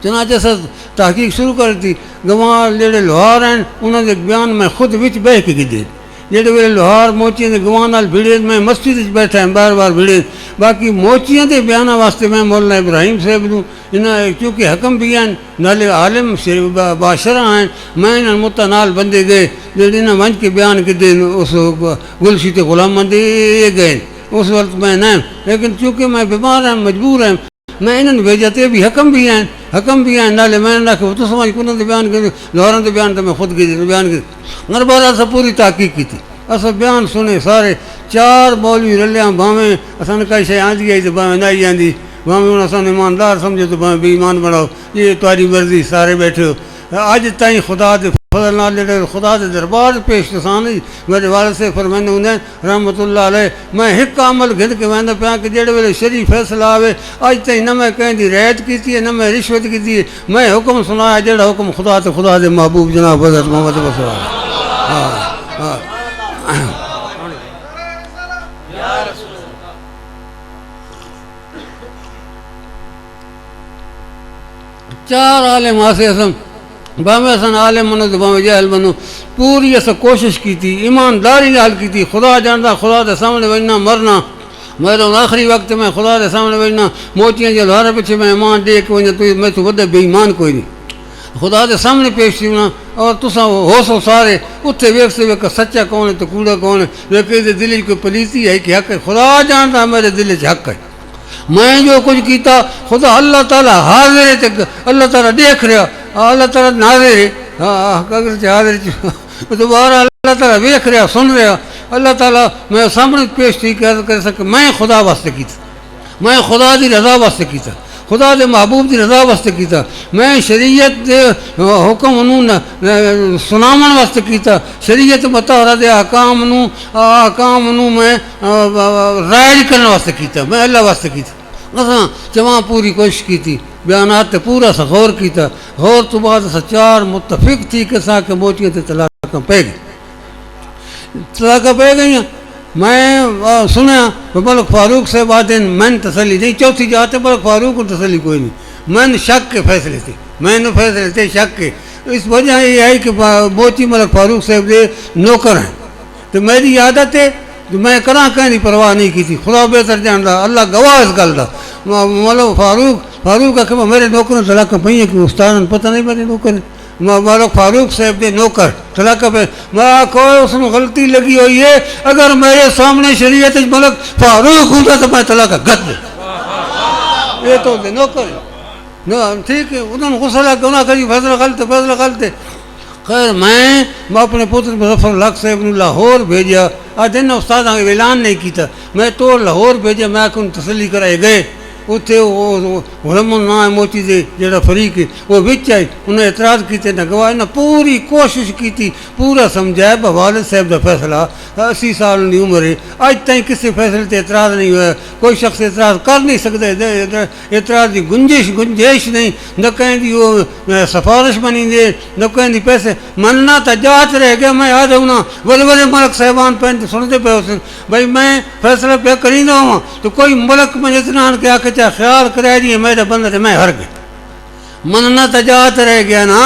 چنانچہ سر تحقیق شروع کر دی. گواہ جڑے لوہار ہیں انہوں نے بیان میں خود وچ بہ کے گدے جڑے ویلے لوہار موچیاں دے گواہ نال بھیڑے میں مسجد وچ بیٹھا ہیں بار بھیڑے. باقی موچیاں دے بیاناں واسطے میں مولانا ابراہیم صاحب نوں چونکہ حکم بھی ہیں نالے عالم باشرہ ہیں میں انہاں متا نال بندے گئے جڑے انہاں ونج کے بیان کدے اس گلشی تے غلام دے گئے اس وقت میں نہ لیکن چونکہ میں بیمار ہیں مجبور ہیں میں انہوں نے بھیجا تے بھی حکم بھی ہیں نالے میں نے کہ تو سمجھ کو دے بیان کر لاہوراں دے بیان تو میں خود کی بیان کر ہر بار اسا پوری تحقیق کی تھی اسا بیان سنے سارے 4 مولوی رلیاں بھاویں اساں نے کئی شے آندی آئی تے بھاویں نہ آئی آندی بھاویں اساں ایماندار سمجھو تو بھاویں بے ایمان بناؤ یہ تمہاری مرضی سارے بیٹھے ہو. اج تائیں خدا دے فضل نال خدا دے دربار پیش کسان میرے والد سے فرمانے ہوں رحمت اللہ علیہ میں ایک عمل گھن کے وہدا پیا کہ جڑے ویلے شریف فیصلہ آوے اج تائیں نہ میں کہیں دی ریت کیتی ہے نہ میں رشوت کیتی ہے میں حکم سنایا جڑا حکم خدا دے محبوب جناب حضرت محمد رسول اللہ. چار عالم آسے اسم باویں اسن عالم بنو تو باویں جاہل بنو پوری اسا کوشش کی تھی ایمانداری نال کی تھی. خدا جاندا خدا دے سامنے وجنا مرنا میرا آخری وقت میں خدا دے سامنے وجنا موچیاں جو لہار پیچھے میں ایمان دے کے وجنا تو میں تو وڈا بے ایمان کوئی نہیں خدا دے سامنے پیش تھینا اور تساں ہو سو سارے اتھے ویکھ سے ویکھ سچا کون ہے تو کوڑا کون ہے لیکن دے دل کوئی پلیتی ہے کہ حق ہے. خدا جاندا میرے دل وچ حق ہے میں جو کچھ کیتا خدا اللہ تعالیٰ حاضر ہے تے اللہ تعالیٰ دیکھ رہا اللہ تعالیٰ ناظر ہے اگر حاضر دوبارہ اللہ تعالیٰ ویکھ رہا سن رہا اللہ تعالیٰ میں سامنے پیش تھی کر سکے میں خدا واسطے کیتا میں خدا دی رضا واسطے کیتا خدا دے محبوب دی رضا واسطے کیتا میں شریعت دے حکم انہوں سنامن واسطے کیتا شریعت مطالعہ دے احکام نو میں رائج کرنے واسطے کیتا میں اللہ واسطے کیتا. اساں جمع پوری کوشش کی تھی بیانات تے پورا سا غور کیتا غور تو بعد اساں 4 متفق تھی کہ سا کہ موچیاں تے طلاق پہ گئی میں سنیا ملک فاروق سے بعد میں تسلی نہیں چوتھی جاتے ملک فاروق کو تسلی کوئی نہیں میں نے شک کے فیصلے تھے میں نے فیصلے تھے شک کے اس وجہ یہ ہے کہ موچی ملک فاروق صاحب دے نوکر ہیں تو میری عادت ہے میں کراں کہیں پرواہ نہیں کی تھی خدا بہتر جاندا اللہ گواہ اس گل دا ملک فاروق کہ میرے نوکر طلاق پہ کہ استاد پتہ نہیں میرے نوکر ملک فاروق صاحب دے نوکر طلاق پہ میں کوئی اس میں غلطی لگی ہوئی ہے اگر میرے سامنے شریعت ملک فاروق ہوتا تو میں طلاق گد یہ تو نوکر ٹھیک ہے انہوں نے غصہ لگا انہوں نے کہا فیصلہ غلط ہے. خیر میں اپنے پتر مظفر الحق صاحب نے لاہور بھیجا آج دن استاد اعلان نہیں کیتا میں تو لاہور بھیجا میں آخر تسلی کرائے گئے اتنے علماء نہ موچی دے جڑا فریق ہے وہ بچ آئے انہیں اعتراض کیتے نہ گواہ نہ پوری کوشش کی تھی پورا سمجھایا والد صاحب کا فیصلہ 80 سال کی عمر ہے اج تک کسی فیصلے تے اعتراض نہیں ہوا کوئی شخص اعتراض کر نہیں سکتا اعتراض کی گنجائش نہیں نہ کہیں دی وہ سفارش بنی دے نہ کہیں دی پیسے مننا تو جات رہ گیا میں آ جاؤں نا بڑے بڑے ملک صاحبان پہ سنتے پہ حسن بھائی میں فیصلہ پہ کری نہ ہوں تو کوئی ملک میں جتنا کے آ کے چاہے خیال کرے جی میرا بندہ میں ہر گیا مننا تو جات رہ گیا نا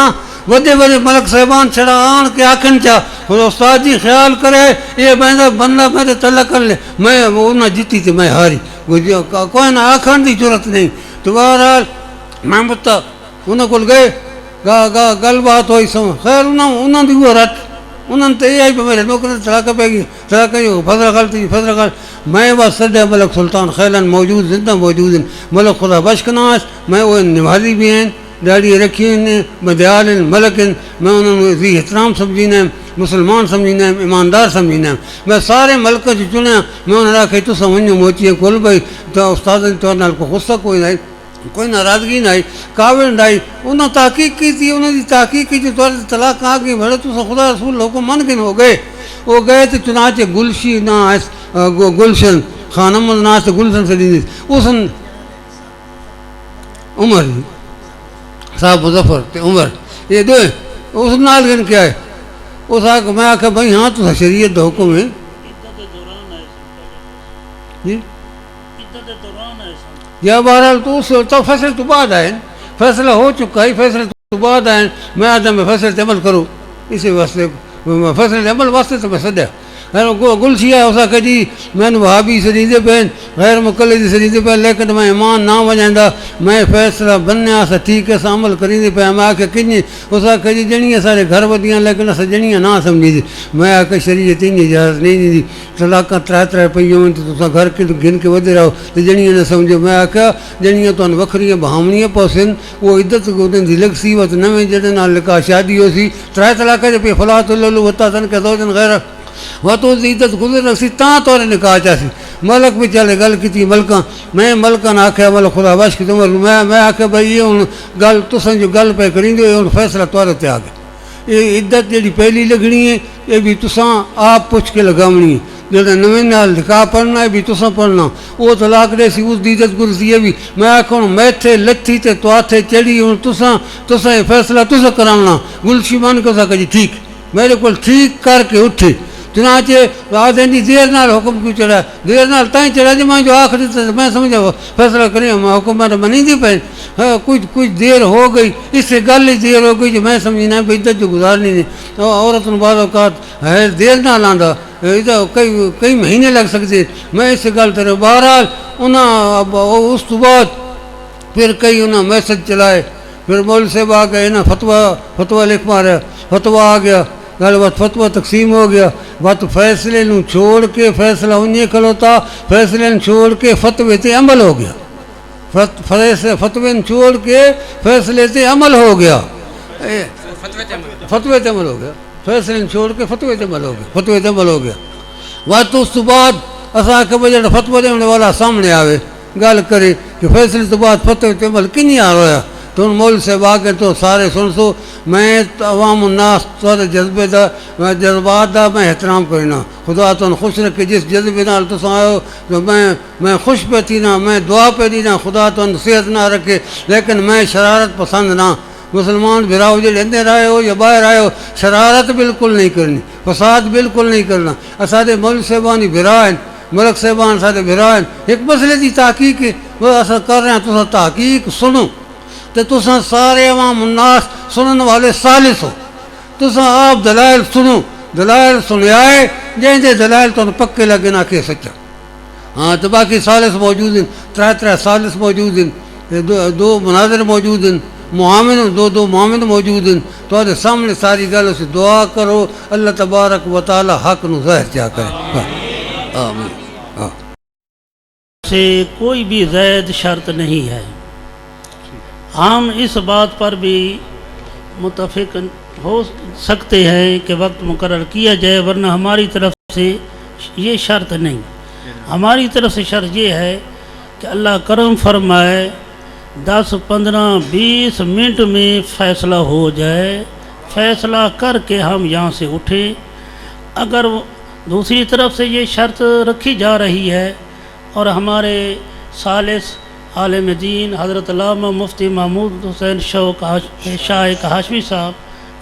بڑے بڑے ملک صاحبان چھڑا آن کے آکھن چاہ استاد جی خیال کرے یہ بندہ میرے طلع کر لے میں انہیں جیتی تھی میں ہاری کوئی نہ آکھن کی ضرورت نہیں. تو بہرحال میں بتا انہوں کو گئے گل بات ہوئی سو خیر انہوں نے وہ رٹ انہوں نے تو یہ آئی پہ میرے نوکر تلاقہ پہ گئی تلاقہ فضل غلطی فضل غلط میں بس سڈے ملک سلطان خیلن موجود زندہ موجود ہیں ملک خدا بشکناس میں وہ نوالی بھی ہیں ڈاڑی رکھی ہیں بدیال ہیں ملک ہیں میں انہوں نے ذی احترام سمجھینا ہے مسلمان سمجھینا ہے ایماندار سمجھینا ہے میں سارے ملک جو چنیا میں انہوں نے رکھا تو سمجھو موچی ہے کل بھائی تو استاد تو کو غصہ کوئی نہیں کوئی ناراضگی نہیں کاوڑ نہیں انہوں نے تحقیق کی تھی انہوں نے تحقیق کی تھی طلاق آ گئی بڑے تو خدا رسول لوگوں من گن ہو گئے وہ گئے تو چنانچہ گلشی نہ گلشن خانم ناس گلشن سے دی اس عمر صاحب مظفر تے عمر یہ دو اس نال گن کیا ہے اس آ میں آخیا بھائی ہاں تو شریعت دا حکم ہے جی یا بہرحال تو اس تو فیصلے تو بعد آئے فیصلہ ہو چکا ہے فیصلے تو بعد آئے میں آدھا میں فیصلے عمل کروں اسی واسطے فیصلے عمل واسطے تو میں سدیا گلشی ہے اس آخر جی میں وہابی سریندے پہن غیر مقلد سریندے پہن لیکن میں ایمان نہ وجائندہ میں فیصلہ بننے سا ٹھیک ہے سا عمل کریں پہ میں آخر کنجی اس آخر جی جڑیاں سارے گھر ودیاں لیکن اسا جڑیاں نہ سمجھی دی میں آخر شریعت ان اجازت نہیں دی طلاقاں ترے پئی ہوں تو گھر کے گن کے ودے رہو تو جڑیاں نہ سمجھو میں آخیا جڑیاں تو وکھریاں بہاونیاں پوسن وہ عدت دی لگ سی وت نویں جڑے نال نکاح شادی ہو سی ترے طلاق پہ فلا تو لولو وتا تن کے دو دن غیر وہ تو عزت گزر رسی تاں تو نکاح چاسی ملک بھی چلے گل کی ملکاں میں ملکاں نے آخیا ملک خدا بش کی تمر میں آخیا بھائی یہ ہوں گل تساں جو گل پہ کریں گے ہوں فیصلہ تورے تے آ گیا یہ عدت جی پہلی لگنی ہے یہ بھی تساں آپ پوچھ کے لگاونی ہے جڑا نویں نال نکاح پڑھنا ہے بھی تساں پڑھنا وہ طلاق دے سی اس دی عزت گرسی ہے بھی میں آخا ہوں میتھے لتھی تے تواتھے چڑھی ہوں تساں یہ فیصلہ تساں کراونا گلشی مان کے سا کہ جی ٹھیک میرے کو ٹھیک کر کے اٹھے چنانچہ آدھے جی دیر نال حکم کیوں چڑھا دیر نال تائیں چڑھا جی میں جو آخری میں سمجھا فیصلہ کریں میں حکم میں منی دی پہ کچھ دیر ہو گئی اس سے گل ہی دیر ہو گئی جو میں سمجھنا ہے عدت جو گزارنی نہیں عورت بعض اوقات ہے دیر نہ لاندہ کئی مہینے لگ سکتے میں اس سے گل کرے بہرحال انہوں اس تو بعد پھر کئی انہوں میسج چلائے پھر مول صاحب آ گئے انہیں فتویٰ لکھ مارا فتویٰ آ گیا گل بات فتویٰ تقسیم ہو گیا بات فیصلے نو چھوڑ کے فیصلہ انہیں کھلوتا فیصلے نو چھوڑ کے فتوے تے عمل ہو گیا فتوے نو چھوڑ کے فیصلے تے عمل ہو گیا فتوے تے عمل ہو گیا فیصلے نو چھوڑ کے فتوے تے عمل ہو گیا فتوے تے عمل ہو گیا بات اس تو بعد اساں کہ بھئی جڑا فتویٰ دینے والا سامنے آوے گل کرے کہ فیصلے تو بعد فتوے تے عمل کنی آ رہا تو مول سے آگے تو سارے سن سو میں عوام الناس تو جذبے دا جذبات دا میں احترام کرنا خدا تو خوش رکھے جس جذبے نال تو آئے تو میں خوش پہ تھی نا میں دعا پہ دینا خدا تو صحت نہ رکھے لیکن میں شرارت پسند نہ مسلمان بھراؤ جو اندر آئے ہو یا باہر آئے ہو شرارت بالکل نہیں کرنی فساد بالکل نہیں کرنا اسادے ملک صاحبانی بھرائیں ملک صاحبان سادے بھرائیں ایک مسئلے دی تحقیق وہ اصل کر رہے ہیں تو تحقیق سنو تو تساں سارے عوام الناس سنن والے سالس ہو تساں آپ دلائل سنو دلائل سنے آئے جن دے دلائل تو پکے لگے نہ کہ سچا ہاں تو باقی سالس موجود ہیں ترے سالس موجود ہیں دو مناظر موجود ہیں معامن دو معامن موجود ہیں تو سامنے ساری گل سے دعا کرو اللہ تبارک و تعالی حق نو ظاہر کیا کرے آمین سے کوئی بھی زائد شرط نہیں ہے ہم اس بات پر بھی متفق ہو سکتے ہیں کہ وقت مقرر کیا جائے ورنہ ہماری طرف سے یہ شرط نہیں ہماری طرف سے شرط یہ ہے کہ اللہ کرم فرمائے 10 15 20 منٹ میں فیصلہ ہو جائے فیصلہ کر کے ہم یہاں سے اٹھیں اگر دوسری طرف سے یہ شرط رکھی جا رہی ہے اور ہمارے ثالث عالم دین حضرت علامہ مفتی محمود حسین شاہ ہاشمی صاحب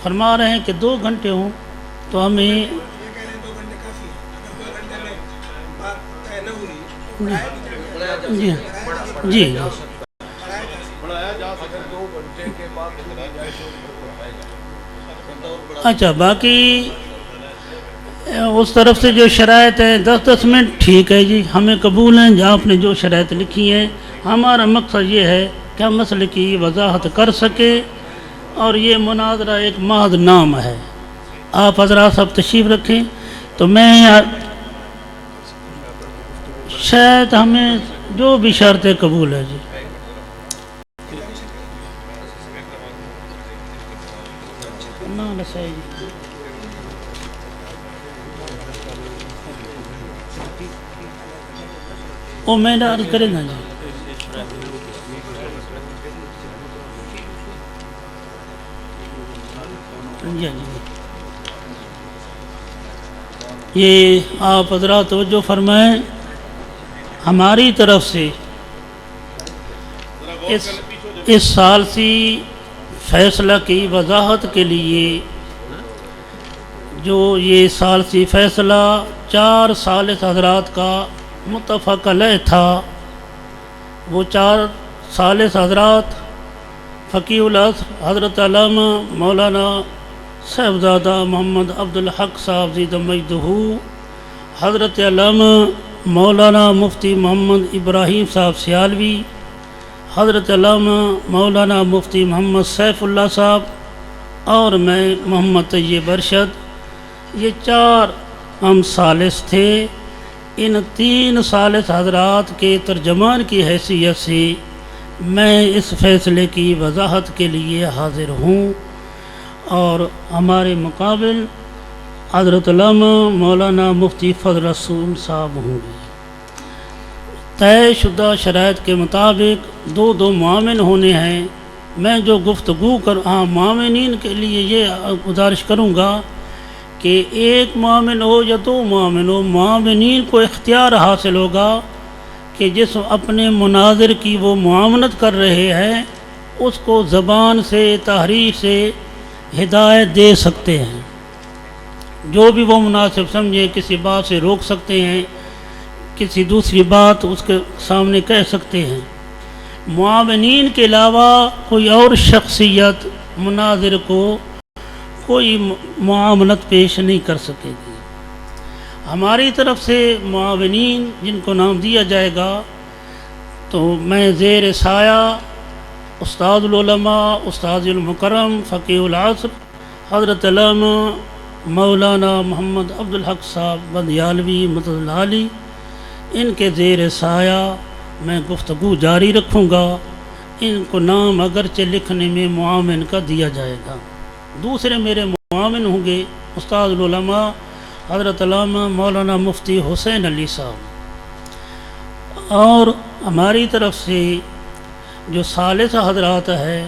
فرما رہے ہیں کہ 2 گھنٹے ہوں تو ہمیں جی اچھا باقی اس طرف سے جو شرائط ہے 10-10 منٹ ٹھیک ہے جی، ہمیں قبول ہیں جو آپ نے جو شرائط لکھی ہیں. ہمارا مقصد یہ ہے کہ ہم مسئلے کی وضاحت کر سکیں، اور یہ مناظرہ ایک محض نام ہے. آپ حضرات سب تشریف رکھیں. تو میں شاید ہمیں جو بھی شرطیں قبول ہے جی. وہ میں نے عرض کرے گا جی. جی یہ آپ حضرات توجہ فرمائیں، ہماری طرف سے اس سال سی فیصلہ کی وضاحت کے لیے جو یہ ثالثی فیصلہ 4 ثالث حضرات کا متفق علیہ تھا، وہ 4 ثالث حضرات فقیہ الازہر حضرت علامہ مولانا صاحبزادہ محمد عبدالحق صاحب زیدہ مجدہ، حضرت علامہ مولانا مفتی محمد ابراہیم صاحب سیالوی، حضرت علامہ مولانا مفتی محمد سیف اللہ صاحب، اور میں محمد طیب ارشد. یہ 4 ہم ثالث تھے. ان 3 ثالث حضرات کے ترجمان کی حیثیت سے میں اس فیصلے کی وضاحت کے لیے حاضر ہوں، اور ہمارے مقابل حضرت علامہ مولانا مفتی فضل رسول صاحب ہوں گے. طے شدہ شرائط کے مطابق 2 معاون ہونے ہیں. میں جو گفتگو معاونین کے لیے یہ گزارش کروں گا کہ 1 معاون ہو یا 2 معاون ہو، معاونین کو اختیار حاصل ہوگا کہ جس اپنے مناظر کی وہ معاونت کر رہے ہیں اس کو زبان سے تحریر سے ہدایت دے سکتے ہیں. جو بھی وہ مناسب سمجھے کسی بات سے روک سکتے ہیں، کسی دوسری بات اس کے سامنے کہہ سکتے ہیں. معاونین کے علاوہ کوئی اور شخصیت مناظر کو کوئی معاونت پیش نہیں کر سکے گی. ہماری طرف سے معاونین جن کو نام دیا جائے گا، تو میں زیر سایہ استاد العلماء استاد المکرم فقیہ العصر حضرت علامہ مولانا محمد عبدالحق صاحب بدیالوی مدد عالی، ان کے زیر سایہ میں گفتگو جاری رکھوں گا. ان کو نام اگرچہ لکھنے میں معاون کا دیا جائے گا. دوسرے میرے معاون ہوں گے استاد العلماء حضرت علامہ مولانا مفتی حسین علی صاحب. اور ہماری طرف سے جو ثالث حضرات ہے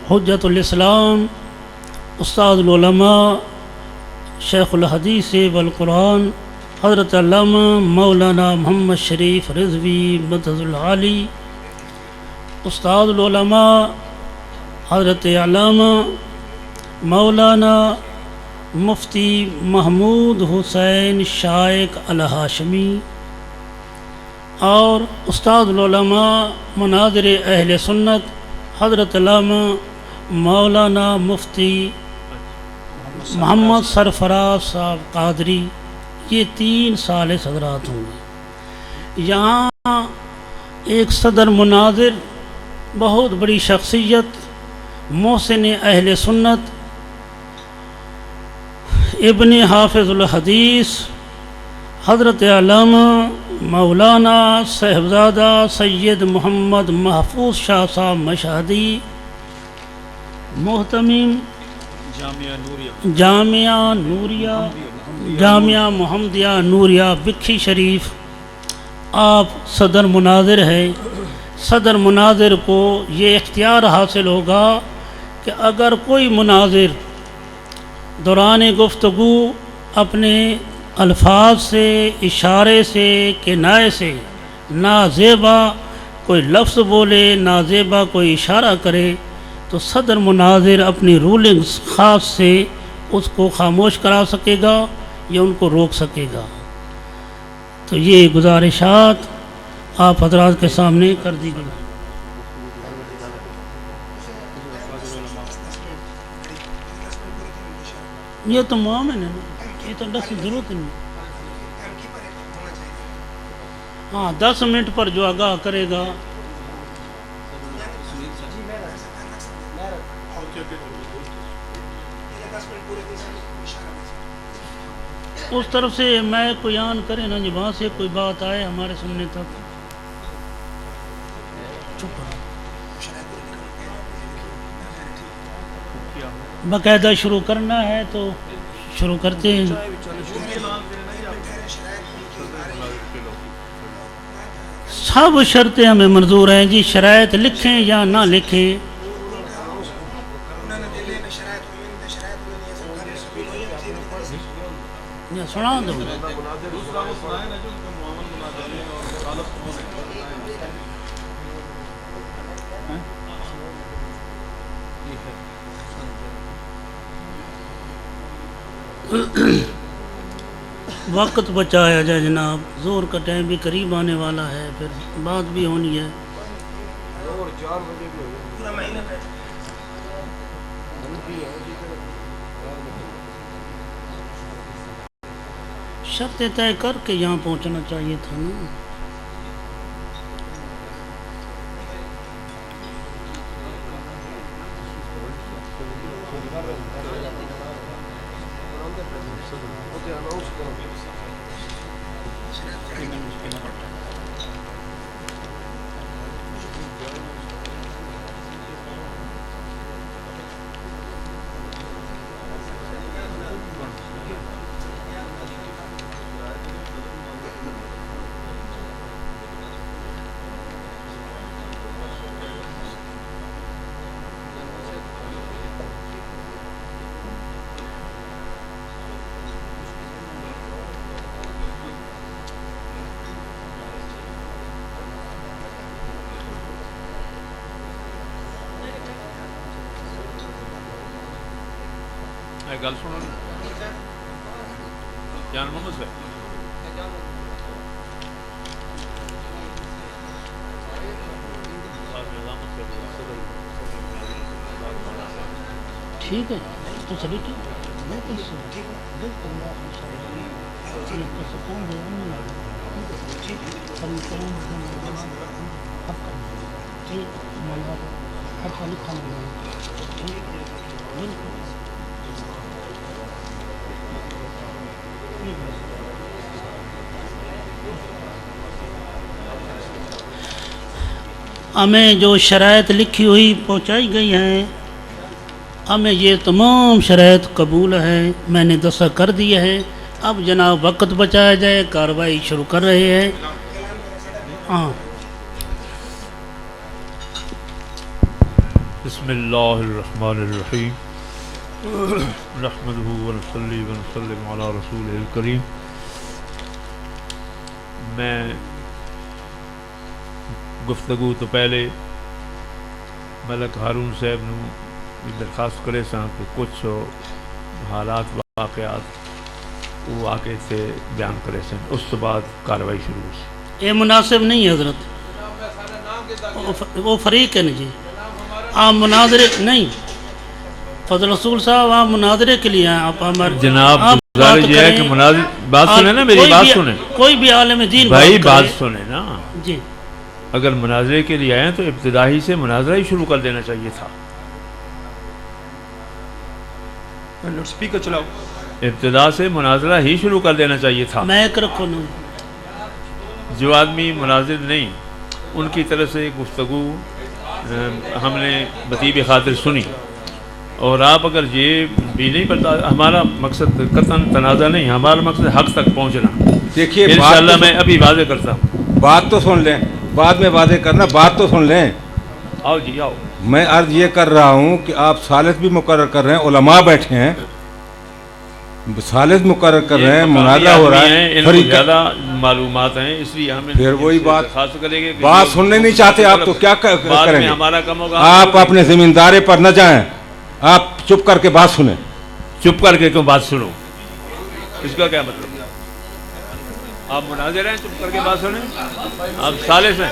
حجت الاسلام استاد العلماء شیخ الحدیث والقرآن حضرت علامہ مولانا محمد شریف رضوی مدد العالی، استاد العلماء حضرت علامہ مولانا مفتی محمود حسین شائق الہاشمی، اور استاد العلماء مناظر اہل سنت حضرت علامہ مولانا مفتی محمد سرفراز صاحب قادری. یہ 3 ثالث حضرات ہوں گے. یہاں ایک صدر مناظر بہت بڑی شخصیت محسن اہل سنت ابن حافظ الحدیث حضرت علامہ مولانا صاحبزادہ سید محمد محفوظ شاہ صاحب مشہدی، محتمم جامعہ محمدیہ نوریہ بکھی شریف، آپ صدر مناظر ہیں. صدر مناظر کو یہ اختیار حاصل ہوگا کہ اگر کوئی مناظر دوران گفتگو اپنے الفاظ سے، اشارے سے، کنایے سے نازیبا کوئی لفظ بولے، نازیبا کوئی اشارہ کرے، تو صدر مناظر اپنی رولنگز خاص سے اس کو خاموش کرا سکے گا یا ان کو روک سکے گا. تو یہ گزارشات آپ حضرات کے سامنے کر دی گئی. یہ تو مومن ہے نا، یہ تو 10 ضرورت نہیں. ہاں 10 منٹ پر جو آگاہ کرے گا. اس طرف سے میں کوئی آن کرے نا، جب وہاں سے کوئی بات آئے ہمارے سننے تک. باقاعدہ شروع کرنا ہے تو شروع کرتے ہیں. سب شرطیں ہمیں منظور ہیں جی، شرائط لکھیں یا نہ لکھیں. سنا دو. وقت بچایا جائے جناب، زور کا ٹائم بھی قریب آنے والا ہے، پھر بات بھی ہونی ہے. شرط طے کر کے یہاں پہنچنا چاہیے تھا نا. گل سنو جان محمد صاحب، ٹھیک ہے تو سبھی ٹھیک. ہمیں جو شرائط لکھی ہوئی پہنچائی گئی ہیں، ہمیں یہ تمام شرائط قبول ہیں، میں نے دستخط کر دیا ہے. اب جناب وقت بچایا جائے، کارروائی شروع کر رہے ہیں. ہاں بسم اللہ الرحمن الرحیم، نحمدہ ونصلی ونسلم علی رسولہ الکریم. میں گفتگو تو پہلے ملک ہارون صاحب نو درخواست کرے ساں کہ کچھ حالات واقعات وہ آ کے سے بیان کرے سن، اس تو بعد کارروائی شروع ہو سی. یہ مناسب نہیں ہے حضرت، وہ فریق ہے نا جی. آپ مناظرے نہیں، فضل رسول صاحب آپ مناظرے کے لیے ہیں. آپ ہمارے جناب گزارش یہ ہے کہ مناظر بات سنیں نا، میری بات سنیں. کوئی بھی عالم دین بھائی بات سنیں نا جی. اگر مناظرے کے لیے آئیں تو ابتدائی سے مناظرہ ہی شروع کر دینا چاہیے تھا. لاؤڈ اسپیکر چلاؤ. ابتدا سے مناظرہ ہی شروع کر دینا چاہیے تھا. میک رکھو نا. جو آدمی مناظر نہیں، ان کی طرف سے گفتگو ہم نے بطیب خاطر سنی، اور آپ اگر یہ بھی نہیں پتا، ہمارا مقصد قطعاً تنازع نہیں، ہمارا مقصد حق تک پہنچنا. دیکھیے انشاءاللہ میں ابھی واضح کرتا ہوں. بات تو سن لیں، بعد میں واضح کرنا، بات تو سن لیں. آؤ جی آؤ. میں عرض یہ کر رہا ہوں کہ آپ ثالث بھی مقرر کر رہے ہیں، علماء بیٹھے ہیں، ثالث مقرر کر رہے ہیں، مناظرہ ہو رہا ہے، ان کو زیادہ معلومات ہیں، اس لیے ہمیں پھر وہی بات خاص کریں گے. بات سننے نہیں چاہتے آپ تو کیا کریں گے؟ ہمارا کم ہوگا. آپ اپنے زمیندارے پر نہ جائیں، آپ چپ کر کے بات سنیں. چپ کر کے کیوں بات سنو؟ اس کا کیا مطلب؟ آپ مناظر ہیں، چپ کر کے بات سنیں؟ آپ ثالث ہیں.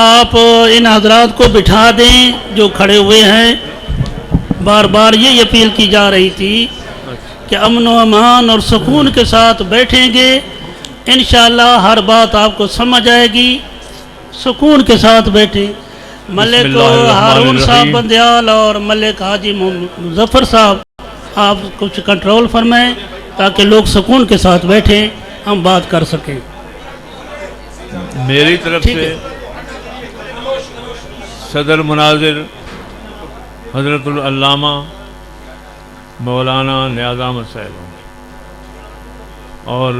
آپ ان حضرات کو بٹھا دیں جو کھڑے ہوئے ہیں. بار بار یہ اپیل کی جا رہی تھی کہ امن و امان اور سکون کے ساتھ بیٹھیں گے انشاءاللہ ہر بات آپ کو سمجھ آئے گی. سکون کے ساتھ بیٹھیں. ملک ہارون صاحب بندیال اور ملک حاجی مظفر صاحب آپ کچھ کنٹرول فرمائیں تاکہ لوگ سکون کے ساتھ بیٹھیں ہم بات کر سکیں. میری طرف سے صدر مناظر حضرت العلامہ مولانا نیاز احمد صاحب اور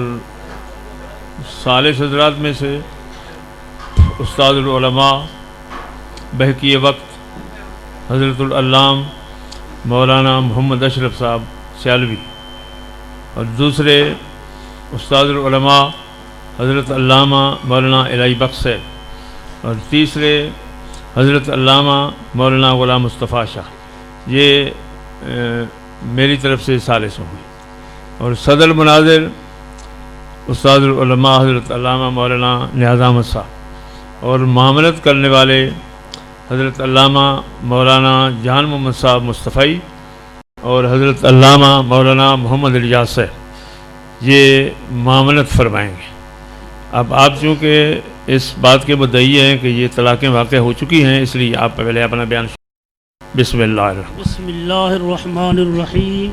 ثالث حضرات میں سے استاد العلماء بحقی وقت حضرت العلامہ مولانا محمد اشرف صاحب سیالوی اور دوسرے استاد العلماء حضرت علامہ مولانا الہی بخش صاحب اور تیسرے حضرت علامہ مولانا غلام مصطفیٰ شاہ. یہ میری طرف سے ثالث ہوں گے. اور صدر مناظر استاد العلماء حضرت علامہ مولانا نیاز احمد صاحب اور معاملت کرنے والے حضرت علامہ مولانا جہان محمد صاحب مصطفی اور حضرت علامہ مولانا محمد الیاس صاحب یہ معاملت فرمائیں گے. اب آپ چونکہ اس بات کے مدعی ہیں کہ یہ طلاقیں واقع ہو چکی ہیں اس لیے آپ پہلے اپنا بیان. بسم اللہ الرحمن الرحیم.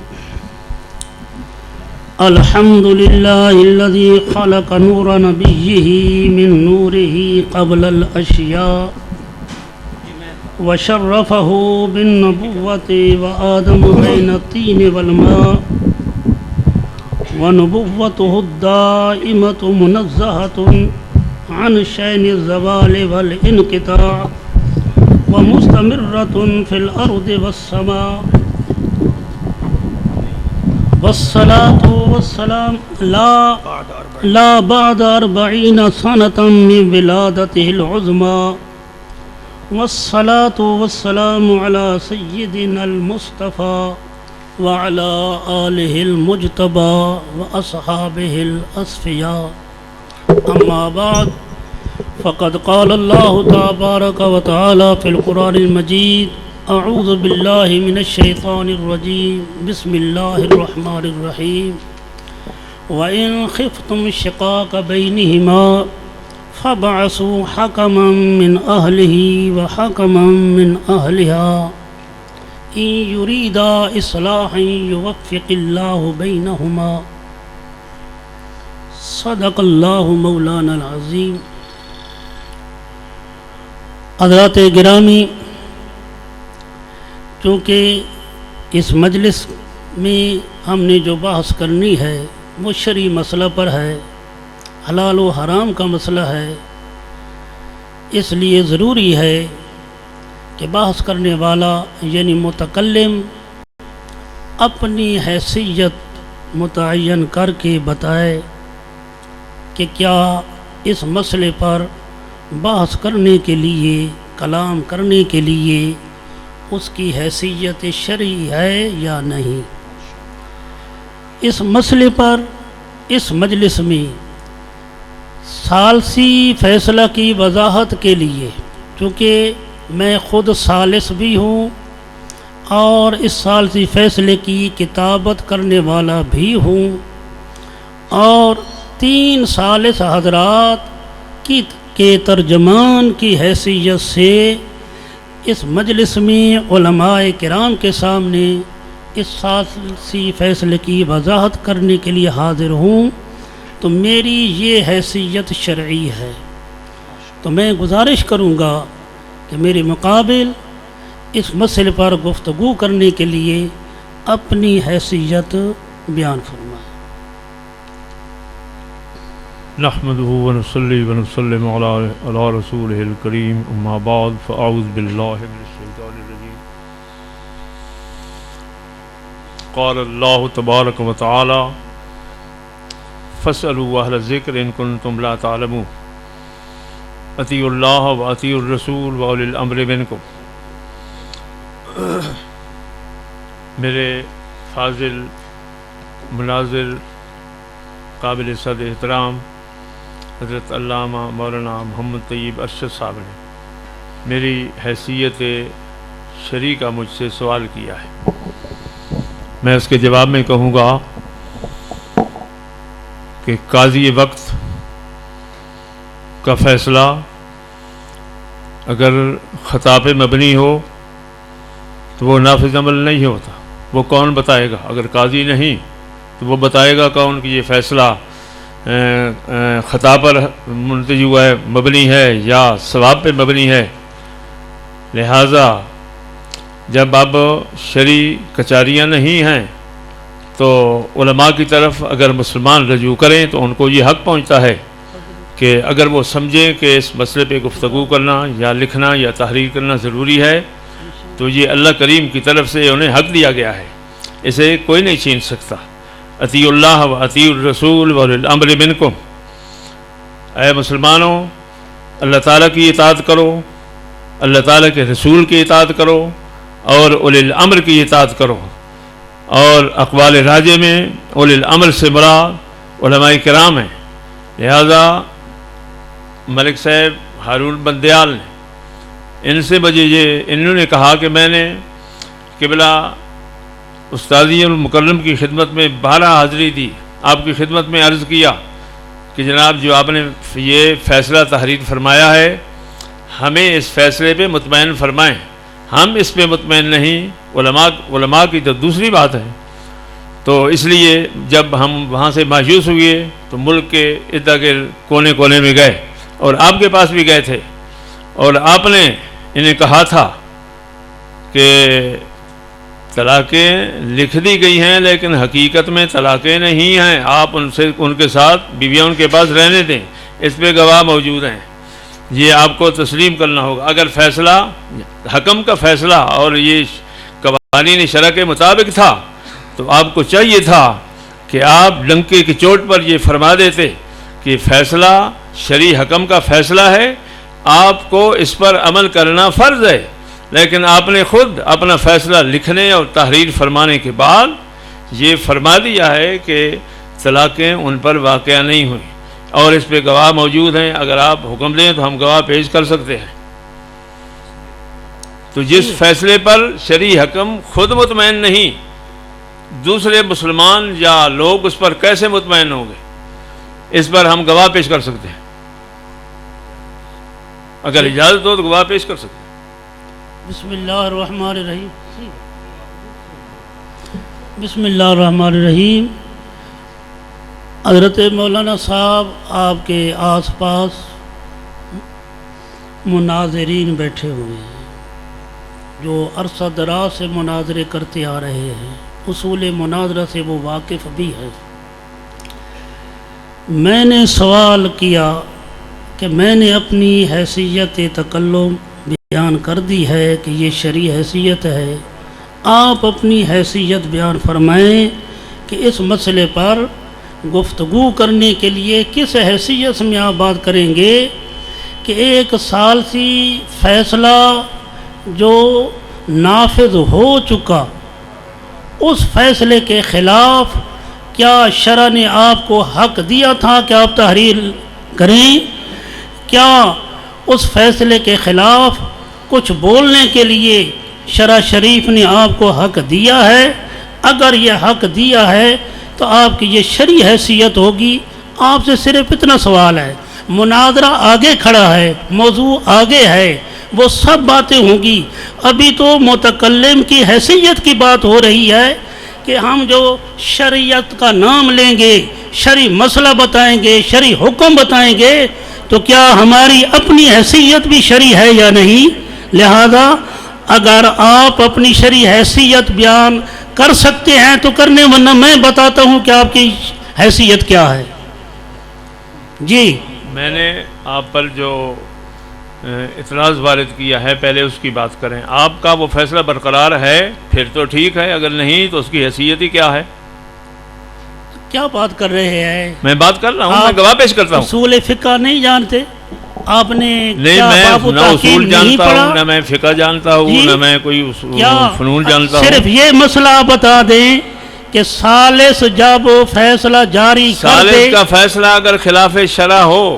الحمد للہ الذی خلق نور نبیہ من نورہ قبل الاشیاء وشرفہ بالنبوۃ وآدم بین الطین والماء ونبوته الدائمة منزهة عن شأن الزوال والانقطاع ومستمرة في الأرض والسماء والصلاة والسلام لا بعد 40 سنة من ولادته العظمى والصلاة والسلام على سيدنا المصطفى وعلى آله المجتبى وأصحابه الأصفياء. أما بعد فقد قال الله تبارك وتعالى في القرآن المجيد أعوذ بالله من الشيطان الرجيم بسم الله الرحمن الرحيم. وإن خفتم شقاق بينهما فابعثوا حكما من أهله وحكما من أهلها إن يريدا إصلاحا يوفق الله بينهما. صدق اللہ مولانا العظیم. حضرات گرامی، چونکہ اس مجلس میں ہم نے جو بحث کرنی ہے وہ شرعی مسئلہ پر ہے، حلال و حرام کا مسئلہ ہے، اس لیے ضروری ہے کہ بحث کرنے والا یعنی متکلم اپنی حیثیت متعین کر کے بتائے کہ کیا اس مسئلے پر بحث کرنے کے لیے، کلام کرنے کے لیے اس کی حیثیت شرعی ہے یا نہیں. اس مسئلے پر اس مجلس میں ثالثی فیصلہ کی وضاحت کے لیے، چونکہ میں خود ثالث بھی ہوں اور اس ثالثی فیصلے کی کتابت کرنے والا بھی ہوں، اور 3 ثالث حضرات کے ترجمان کی حیثیت سے اس مجلس میں علماء کرام کے سامنے اس ثالثی فیصلے کی وضاحت کرنے کے لیے حاضر ہوں، تو میری یہ حیثیت شرعی ہے. تو میں گزارش کروں گا کہ میرے مقابل اس مسئلے پر گفتگو کرنے کے لیے اپنی حیثیت بیان فرمائیں. نحمده ونصلي ونسلم على رسوله الكريم. اما بعد فاعوذ بالله من الشيطان الرجيم. قال الله تبارك وتعالى فاسألوا أهل الذكر إن كنتم لا تعلمون. اطیعوا اللہ و اطیعوا الرسول و اولی الامر منکم. میرے فاضل مناظر قابل صد احترام حضرت علامہ مولانا محمد طیب ارشد صاحب نے میری حیثیت شریع کا مجھ سے سوال کیا ہے، میں اس کے جواب میں کہوں گا کہ قاضی وقت کا فیصلہ اگر خطا پہ مبنی ہو تو وہ نافذ عمل نہیں ہوتا۔ وہ کون بتائے گا؟ اگر قاضی نہیں تو وہ بتائے گا کون کہ یہ فیصلہ خطا پر منتج ہوا ہے، مبنی ہے یا ثواب پہ مبنی ہے۔ لہٰذا جب اب شرعی کچہریاں نہیں ہیں تو علماء کی طرف اگر مسلمان رجوع کریں تو ان کو یہ حق پہنچتا ہے کہ اگر وہ سمجھیں کہ اس مسئلے پہ گفتگو کرنا یا لکھنا یا تحریر کرنا ضروری ہے تو یہ اللہ کریم کی طرف سے انہیں حق دیا گیا ہے، اسے کوئی نہیں چھین سکتا۔ اطیعوا اللہ و اطیعوا الرسول واولی الامر منکم، اے مسلمانوں اللہ تعالیٰ کی اطاعت کرو، اللہ تعالیٰ کے رسول کی اطاعت کرو اور اولی الامر کی اطاعت کرو۔ اور اقوال راجع میں اولی الامر سے مراد علماء کرام ہیں۔ لہذا ملک صاحب ہارون بندیال نے ان سے انہوں نے کہا کہ میں نے قبلہ استاذی المکرم کی خدمت میں 12 حاضری دی، آپ کی خدمت میں عرض کیا کہ جناب جو آپ نے یہ فیصلہ تحریر فرمایا ہے ہمیں اس فیصلے پہ مطمئن فرمائیں، ہم اس پہ مطمئن نہیں، علماء کی تو دوسری بات ہے۔ تو اس لیے جب ہم وہاں سے مایوس ہوئے تو ملک کے ارد گرد کونے کونے میں گئے اور آپ کے پاس بھی گئے تھے، اور آپ نے انہیں کہا تھا کہ طلاقیں لکھ دی گئی ہیں لیکن حقیقت میں طلاقیں نہیں ہیں، آپ ان کے ساتھ بیویاں ان کے پاس رہنے دیں، اس پہ گواہ موجود ہیں، یہ آپ کو تسلیم کرنا ہوگا۔ اگر فیصلہ حکم کا فیصلہ اور یہ قوانین شرع کے مطابق تھا تو آپ کو چاہیے تھا کہ آپ ڈنکے کی چوٹ پر یہ فرما دیتے کہ فیصلہ شرعی حکم کا فیصلہ ہے، آپ کو اس پر عمل کرنا فرض ہے، لیکن آپ نے خود اپنا فیصلہ لکھنے اور تحریر فرمانے کے بعد یہ فرما دیا ہے کہ طلاقیں ان پر واقع نہیں ہوئیں، اور اس پہ گواہ موجود ہیں، اگر آپ حکم دیں تو ہم گواہ پیش کر سکتے ہیں۔ تو جس فیصلے پر شرعی حکم خود مطمئن نہیں، دوسرے مسلمان یا لوگ اس پر کیسے مطمئن ہوں گے؟ اس پر ہم گواہ پیش کر سکتے ہیں، اگر اجازت ہو تو گواہ پیش کر سکتے ہیں۔ بسم اللہ الرحمن الرحیم۔ بسم اللہ الرحمن الرحیم۔ حضرت مولانا صاحب آپ کے آس پاس مناظرین بیٹھے ہوئے ہیں جو عرصہ دراز سے مناظرے کرتے آ رہے ہیں، اصول مناظرہ سے وہ واقف بھی ہے۔ میں نے سوال کیا کہ میں نے اپنی حیثیت تکلم بیان کر دی ہے کہ یہ شرعی حیثیت ہے، آپ اپنی حیثیت بیان فرمائیں کہ اس مسئلے پر گفتگو کرنے کے لیے کس حیثیت میں آپ بات کریں گے کہ ایک ثالثی فیصلہ جو نافذ ہو چکا اس فیصلے کے خلاف کیا شرع نے آپ کو حق دیا تھا کہ آپ تحریر کریں؟ کیا اس فیصلے کے خلاف کچھ بولنے کے لیے شرع شریف نے آپ کو حق دیا ہے؟ اگر یہ حق دیا ہے تو آپ کی یہ شرعی حیثیت ہوگی۔ آپ سے صرف اتنا سوال ہے، مناظرہ آگے کھڑا ہے، موضوع آگے ہے، وہ سب باتیں ہوں گی، ابھی تو متکلم کی حیثیت کی بات ہو رہی ہے کہ ہم جو شریعت کا نام لیں گے، شرعی مسئلہ بتائیں گے، شرعی حکم بتائیں گے، تو کیا ہماری اپنی حیثیت بھی شرعی ہے یا نہیں؟ لہذا اگر آپ اپنی شرعی حیثیت بیان کر سکتے ہیں تو کرنے، ورنہ میں بتاتا ہوں کہ آپ کی حیثیت کیا ہے۔ جی میں نے آپ پر جو اعتراض وارد کیا ہے پہلے اس کی بات کریں۔ آپ کا وہ فیصلہ برقرار ہے پھر تو ٹھیک ہے، اگر نہیں تو اس کی حیثیت ہی کیا ہے؟ کیا بات کر رہے ہیں؟ میں بات کر رہا ہوں، میں گواہ پیش کرتا ہوں۔ اصول فقہ نہیں جانتے آپ نے؟ نہیں، میں نہ اصول جانتا ہوں، نہ میں فقہ جانتا ہوں، نہ میں کوئی فنون جانتا ہوں۔ صرف یہ مسئلہ بتا دیں کہ ثالث جب فیصلہ جاری کر دے، ثالث کا فیصلہ اگر خلاف شرع ہو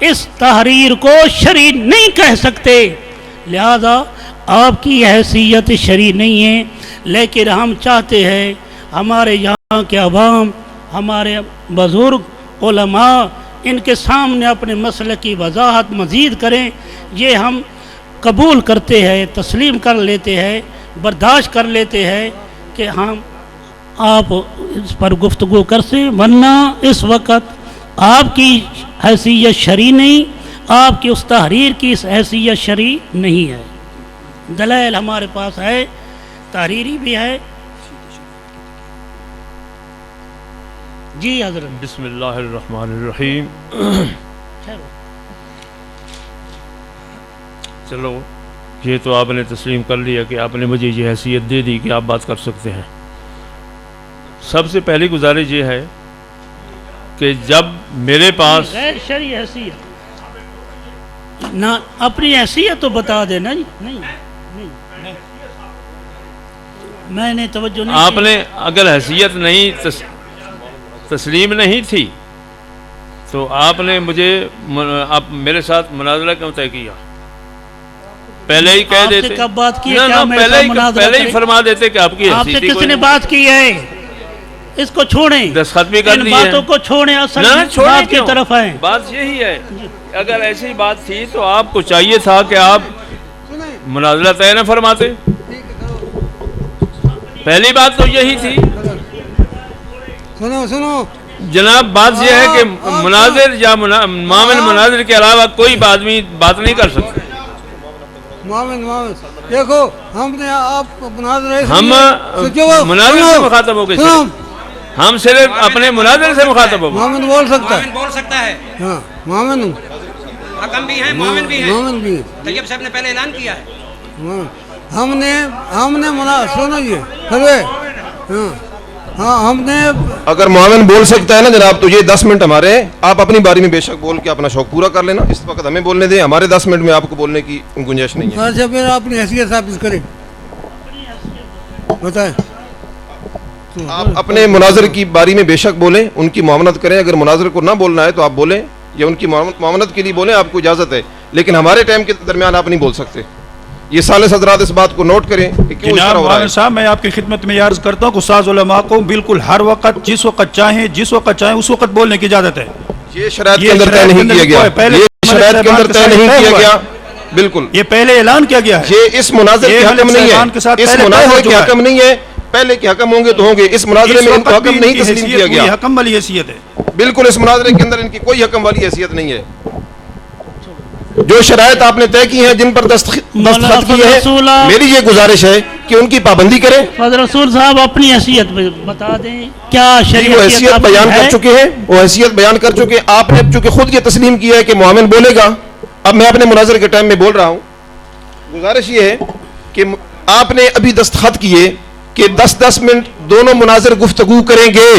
اس تحریر کو شرعی نہیں کہہ سکتے، لہذا آپ کی حیثیت شرعی نہیں ہے، لیکن ہم چاہتے ہیں ہمارے یہاں کے عوام، ہمارے بزرگ علماء ان کے سامنے اپنے مسئلے کی وضاحت مزید کریں، یہ ہم قبول کرتے ہیں، تسلیم کر لیتے ہیں، برداشت کر لیتے ہیں کہ ہم آپ اس پر گفتگو کر سیں، ورنہ اس وقت آپ کی حیثیت شرعی نہیں، آپ کی اس تحریر کی حیثیت شرعی نہیں ہے۔ دلائل ہمارے پاس ہے، تحریری بھی ہے۔ جی حضرت۔ بسم اللہ الرحمن الرحیم۔ چلو یہ تو آپ نے تسلیم کر لیا کہ آپ نے مجھے یہ حیثیت دے دی کہ آپ بات کر سکتے ہیں۔ سب سے پہلی گزارش یہ ہے کہ جب میرے پاس غیر شرعی حیثیت نہ، اپنی حیثیت تو بتا دینا جی۔ نہیں میں نے توجہ نہیں، آپ نے اگر حیثیت نہیں تسلیم نہیں تھی تو آپ نے مجھے آپ میرے ساتھ مناظرہ کیوں طے کیا؟ پہلے ہی کہہ دیتے، کب بات کی؟ پہلے ہی فرما دیتے کہ آپ کی آپ سے حیثیت کس نے بات کی ہے؟ اس کو چھوڑیں، دستخط بھی کر ان دیے، باتوں کو چھوڑیں، اصل بات کی طرف آئیں۔ بات یہی ہے، اگر ایسی بات تھی تو آپ کو چاہیے تھا کہ آپ مناظرہ طے نہ فرماتے، پہلی بات تو یہی تھی۔ سنو جناب بات یہ ہے کہ مناظر یا معاون مناظر کے علاوہ کوئی آدمی بات نہیں کر سکتا۔ معاون دیکھو، ہم نے آپ مناظر ہم مناظر سے مخاطب ہو گئے، ہم صرف اپنے مناظر سے مخاطب ہو گئے۔ معاون بول سکتا ہے، بول سکتا ہے، ہاں معاون حکم بھی ہیں، معاون بھی ہیں، معاون بھی طیب صاحب نے پہلے اعلان کیا ہے۔ ہم نے سنو یہ ہاں ہم نے اگر معاون بول سکتا ہے نا جناب تو یہ 10 منٹ ہمارے ہیں، آپ اپنی باری میں بے شک بول کے اپنا شوق پورا کر لینا، اس وقت ہمیں بولنے دیں، ہمارے 10 منٹ میں آپ کو بولنے کی گنجائش نہیں ہے۔ اچھا پھر اپنی حیثیت ثابت کریں، بتائیں۔ آپ اپنے مناظر کی باری میں بے شک بولیں، ان کی معاونت کریں، اگر مناظر کو نہ بولنا ہے تو آپ بولیں یا ان کی معاونت کے لیے بولیں، آپ کو اجازت ہے، لیکن ہمارے ٹائم کے درمیان آپ نہیں بول سکتے۔ یہ سالس حضرات اس بات کو نوٹ کریں کہ کیوں اس طرح ہو رہا ہے۔ صاحب میں آپ کی خدمت میں عرض کرتا ہوں کہ استاد علماء کو بالکل ہر وقت جس وقت چاہیں اس وقت بولنے کی اجازت ہے۔ یہ شرائط کے اندر طے نہیں کیا گیا، یہ شرائط کے اندر طے نہیں کیا گیا، بالکل یہ پہلے اعلان کیا گیا ہے، یہ اس مناظر کے حکم نہیں ہے، اس مناظر کے حکم نہیں ہے، پہلے کے حکم ہوں گے تو ہوں گے، اس مناظرے میں ان کو حکم نہیں تسلیم کیا گیا، حکم والی حیثیت ہے، بالکل اس مناظرے کے اندر ان کی کوئی حکم والی حیثیت نہیں ہے۔ جو شرائط آپ نے طے کی ہیں، جن پر دستخط کیے ہیں، میری یہ گزارش ہے کہ ان کی پابندی کریں۔ فضل رسول صاحب اپنی حیثیت بتا دیں، کیا شریعت وہ حیثیت بیان کر چکے ہیں، وہ حیثیت بیان کر چکے ہیں، آپ نے چونکہ خود یہ تسلیم کیا ہے کہ معاون بولے گا، اب میں اپنے مناظر کے ٹائم میں بول رہا ہوں۔ گزارش یہ ہے کہ آپ نے ابھی دستخط کیے کہ 10 منٹ دونوں مناظر گفتگو کریں گے،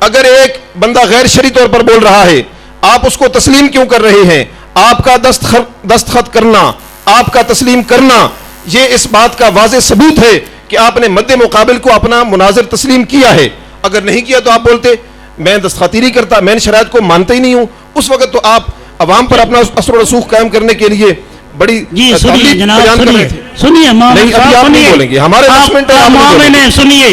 اگر ایک بندہ غیر شرعی طور پر بول رہا ہے، آپ اس کو تسلیم کیوں کر رہے ہیں؟ آپ کا دستخط کرنا، آپ کا تسلیم کرنا، یہ اس بات کا واضح ثبوت ہے کہ آپ نے مد مقابل کو اپنا مناظر تسلیم کیا ہے۔ اگر نہیں کیا تو آپ بولتے میں دستخط ہی نہیں کرتا، میں ان شرائط کو مانتا ہی نہیں ہوں، اس وقت تو آپ عوام پر اپنا اثر و رسوخ قائم کرنے کے لیے بڑی بیان کر رہے تھے۔ سنیے نہیں ابھی آپ نہیں بولیں گے، ہمارے 10 منٹ ہے، سنیے،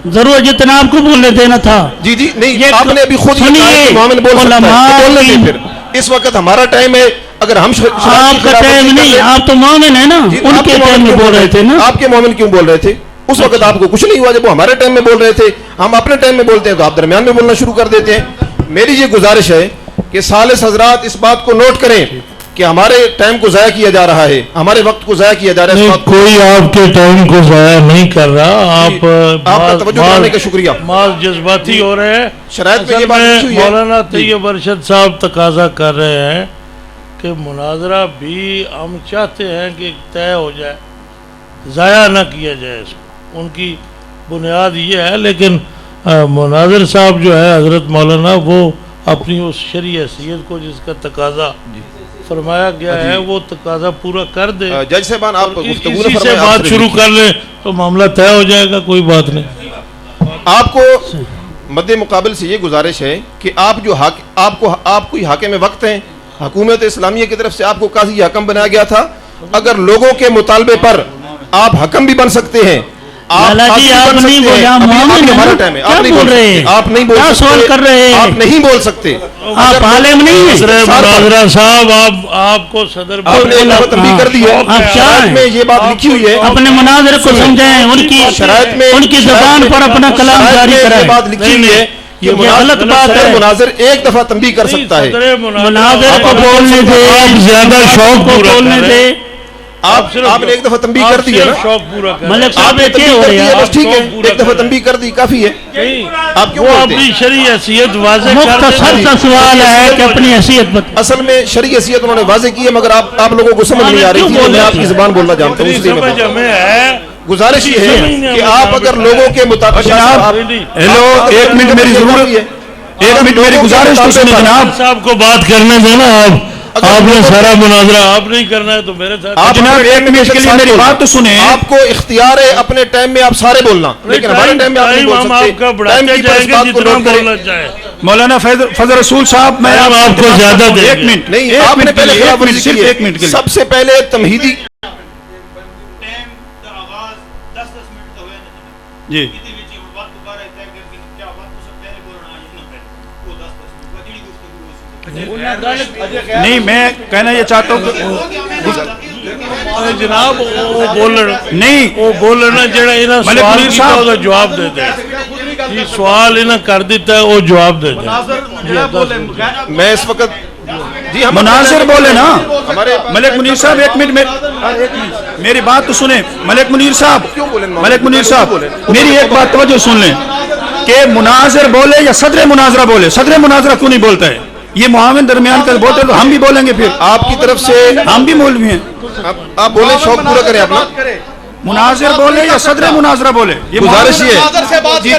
ضرورت جتنا آپ کو بولنے دینا تھا۔ جی نہیں، آپ نے ابھی خود معاون بول سکتا ہے، بولنے دیں پھر، اس وقت ہمارا ٹائم ہے، اگر ہم آپ کا ٹائم نہیں، آپ تو معاون ہے نا، ان کے ٹائم میں بول رہے تھے نا۔ آپ کے معاون کیوں بول رہے تھے؟ اس وقت آپ کو کچھ نہیں ہوا، جب وہ ہمارے ٹائم میں بول رہے تھے، ہم اپنے ٹائم میں بولتے ہیں تو آپ درمیان میں بولنا شروع کر دیتے ہیں۔ میری یہ گزارش ہے کہ ثالث حضرات اس بات کو نوٹ کریں کہ ہمارے ٹائم کو ضائع کیا جا رہا ہے، ہمارے وقت کو ضائع کیا جا رہا ہے۔ کوئی آپ کے ٹائم کو ضائع نہیں کر رہا، آپ کا توجہ دلانے کا شکریہ۔ ماس جذباتی ہو رہے ہیں، شرائط پہ یہ بات ہوئی ہے۔ مولانا طیب ارشد صاحب تقاضا کر رہے ہیں کہ مناظرہ بھی ہم چاہتے ہیں کہ طے ہو جائے، ضائع نہ کیا جائے اس کو، ان کی بنیاد یہ ہے، لیکن مناظر صاحب جو ہے حضرت مولانا وہ اپنی اس شرعی حیثیت کو جس کا تقاضا فرمایا گیا ہے وہ تقاضا پورا کر دے، جج صاحبان آپ گفتگو اسی سے بات شروع کر لیں تو معاملہ طے ہو جائے گا، کوئی بات نہیں۔ آپ کو مد مقابل سے یہ گزارش ہے کہ آپ جو آپ کوئی حاکم وقت ہیں، حکومت اسلامیہ کی طرف سے آپ کو قاضی حکم بنایا گیا تھا، اگر لوگوں کے مطالبے پر آپ حکم بھی بن سکتے ہیں، آپ نہیں بول رہے، آپ نہیں بول سکتے، آپ نہیں بول سکتے، آپ عالم نہیں ہیں مناظرہ صاحب، آپ کو صدر آپ نے تنبیہ کر دی ہے، شرائط میں یہ بات لکھی ہوئی ہے، اپنے مناظر کو سمجھائیں، ان کی شرائط میں ان کی زبان پر اپنا کلام جاری کرائیں، یہ بات لکھی ہوئی ہے، یہ غلط بات ہے، مناظر ایک دفعہ تنبیہ کر سکتا ہے، مناظر کو بولنے دے، زیادہ شوق کو بولنے دے، آپ نے ایک دفعہ تنبیہ کر دی ہے نا، شوق پورا کر، ملک آپ صاحب نے یہ کیا ہو تنبیہ کر دی رہا ہے، ہے؟ بس ٹھیک ہے، ایک دفعہ تنبیہ کر دی کافی ہے، آپ کیوں وہ بولتے اپنی ہیں؟ شرعی حیثیت واضح کر مختصر سا سوال ہے کہ اپنی حیثیت بتا، اصل میں شرعی حیثیت انہوں نے واضح کی ہے، مگر آپ لوگوں کو سمجھ نہیں آ رہی تھی، میں آپ کی زبان بولنا جانتا ہوں، اس لیے میں ہمیں ہے گزارش یہ ہے کہ آپ اگر لوگوں کے مطابق ہیلو، ایک منٹ میری ضرورت ہے، ایک منٹ میری گزارش تو سنیں جناب، صاحب کو بات کرنے دینا، آپ نے سارا مناظرہ آپ نہیں کرنا ہے تو میرے ساتھ جناب ایک منٹ کے لیے میری بات تو سنیں، آپ کو اختیار ہے اپنے ٹائم میں آپ سارے بولنا، لیکن ہمارے ٹائم میں آپ نہیں بول آپ کا سکتے، بڑھاتے ٹائم کی جائیں اس گے بات کو جتنا نوٹ کریں۔ بولنا چاہے۔ مولانا فضل رسول صاحب میں آپ کو زیادہ دیں گے۔ ایک منٹ نہیں، آپ نے پہلے خلاف ورزی کی ایک منٹ کے ہے، لیے سب سے پہلے تمہیدی جی نہیں، میں کہنا یہ چاہتا ہوں جناب وہ بولنا نہیں، وہ بولنا جڑا انہاں ملک سوال منیر کیتا صاحب ہوگا جواب دے دے، یہ سوال انہاں کر دیتا ہے وہ جواب دے دے۔ میں اس وقت جی ہم مناظر بولے نا، ہمارے ملک منیر صاحب ایک منٹ میری بات تو سنیں، ملک منیر صاحب میری ایک بات توجہ سن لیں کہ مناظر بولے یا صدر مناظرہ بولے، صدر مناظرہ کیوں نہیں بولتا ہے؟ یہ معاون درمیان کا بولتے تو ہم بھی بولیں گے، پھر آپ کی طرف سے ہم بھی مولوی ہیں، آپ بولیں، شوق پورا کریں اپنا، مناظر بولے یا صدر مناظرہ بولے، یہ گزارش یہ ہے جی،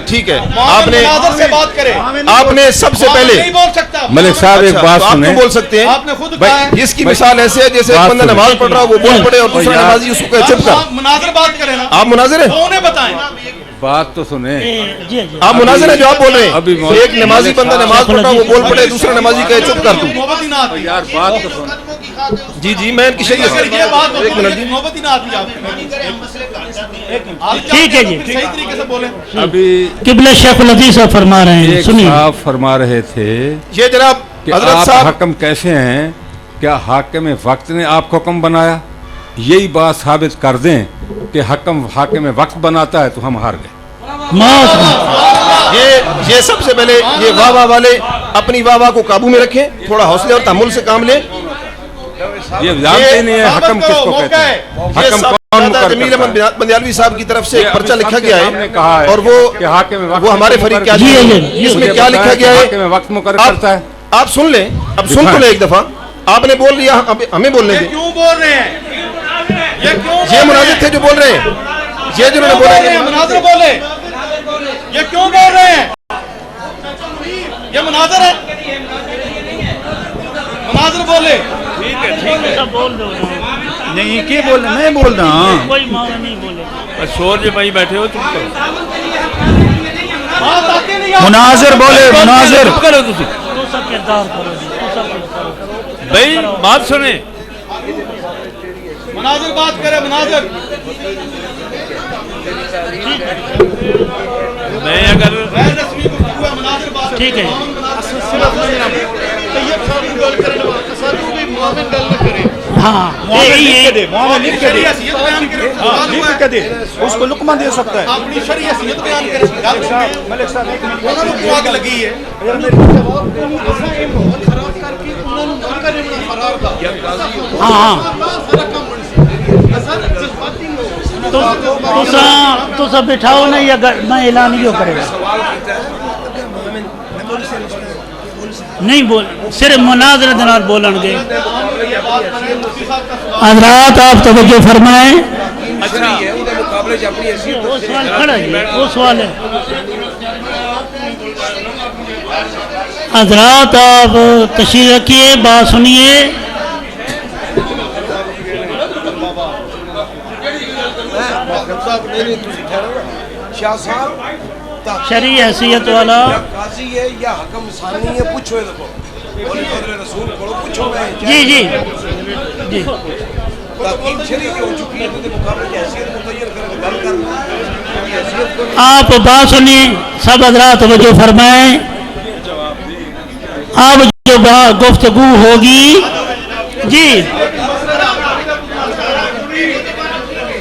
ٹھیک ہے، آپ نے سب سے پہلے ملک صاحب ایک بات آپ سنیں، کیوں بول سکتے ہیں؟ جس کی مثال ایسے ہے جیسے ایک بندہ نماز پڑھ رہا وہ بول پڑے اور دوسرا نمازی اس کو کہے چپ کر، مناظر بات کریں نا، آپ مناظر ہیں؟ انہیں بتائیں، بات تو سنیں، آپ مناظر ہیں جو آپ بول رہے ابھی ہیں، ایک نمازی بندہ نماز پڑھ رہا وہ بول پڑے، دوسرا نمازی کہے چپ کر تو، نوبت ہی نہ آتی یار بات تو سنیں، جی میں ان کی شریعت اگر یہ بات ایک منٹ جی، نوبت ہی نہ آتی آپ ٹھیک ہے جی، صحیح طریقے سے بولیں۔ ابھی قبلہ شیخ الحدیث صاحب فرما رہے ہیں، ایک سنیے۔ صاحب فرما رہے تھے یہ جناب کہ حضرت آپ صاحب حکم کیسے ہیں، کیا حاکم وقت نے آپ کو حکم بنایا؟ یہی بات ثابت کر دیں کہ حاکم وقت بناتا ہے تو ہم ہار گئے۔ یہ سب سے پہلے یہ واہ واہ والے اپنی واہ واہ کو قابو میں رکھیں، تھوڑا حوصلے اور تحمل سے کام لیں، یہ جانتے نہیں ہے حکم کس کو کہتے ہیں، حکم کون مقرر جمیل کرتا احمد ہے؟ بندیالوی صاحب کی طرف سے ایک پرچہ لکھا گیا ہم نے ہے کہا ہے اور وہ کہ حاکم وقت ہمارے فریق کیا جی اس میں کیا لکھا گیا ہے، حاکم وقت مقرر کرتا ہے۔ آپ سن لیں، اب سن تو لیں ایک دفعہ، آپ نے بول لیا ہمیں بولنے دیں، کیوں بول رہے ہیں؟ یہ مناظر تھے جو بول رہے ہیں، یہ جنہوں نے بولا کہ مناظر بولے، یہ کیوں بول رہے ہیں؟ یہ مناظر ہے، مناظر بولے، نہیں کی بول رہا میں بول رہا ہوں، کوئی معاون نہیں بولے، شور جو بھائی بیٹھے ہو چپ کرو، بات آتی نہیں مناظر بولے، مناظر چپ کرو تسی تو سب کردار کرو جی، تو سب کردار کرو۔ بھائی بات سنیں، مناظر بات کرے، مناظر میں اگر غیر رسمی گفتگو ہے، مناظر بات ٹھیک ہے، ہاں شرعی حیثیت بیان کرے، اس کو لقمہ دے سکتا ہے۔ اپنی شرعی حیثیت بیان کرے، ملک صاحب ایک منٹ، انہوں نے آگ لگی ہے، ہاں تو سب بٹھاؤ نا، یا میں اعلان ہی کرے گا، نہیں بول، صرف مناظر دنال بولن گے۔ حضرات آپ توجہ فرمائیں، وہ سوال کھڑا ہے، وہ سوال ہے، حضرات آپ تشریح رکھیے، بات سنیے۔ شاہ صاحب شرعی حیثیت والا قاضی ہے یا حکم ثانی ہے پوچھو دیکھو بولے حضرت رسول کو پوچھو میں جی جی جی تحقیق شرعی ہو چکی ہے تو مقابلے کی حیثیت متعین کرنے گل کرنا حیثیت کو آپ بات سنیے سب حضرات توجہ فرمائیں اب جو گفتگو ہوگی جی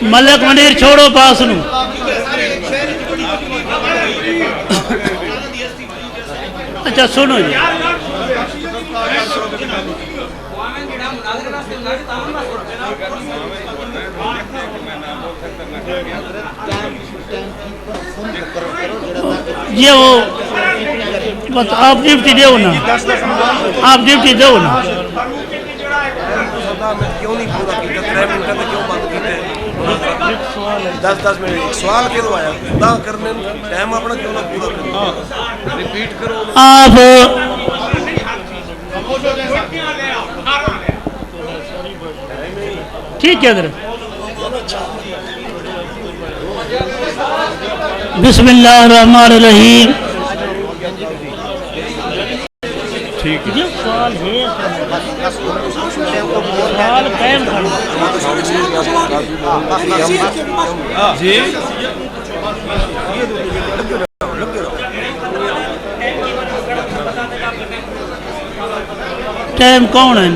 ملک منیر چھوڑو پاس نو اچھا سنو جی یہ وہ بس آپ ڈیوٹی دو نا آپ ڈیوٹی دو نا کیوں نہیں پورا کیتا 3 منٹ میں کیوں بند کیتے 10 منٹ سوال کیوں آیا خدا کرنے ٹائم اپنا کیوں نہ پورا کرو ریپیٹ کرو آپ ٹھیک ہے حضرت بسم اللہ الرحمن الرحیم ٹھیک ہے سوال ہے سوال قائم کرنا جی ٹائم کون ہے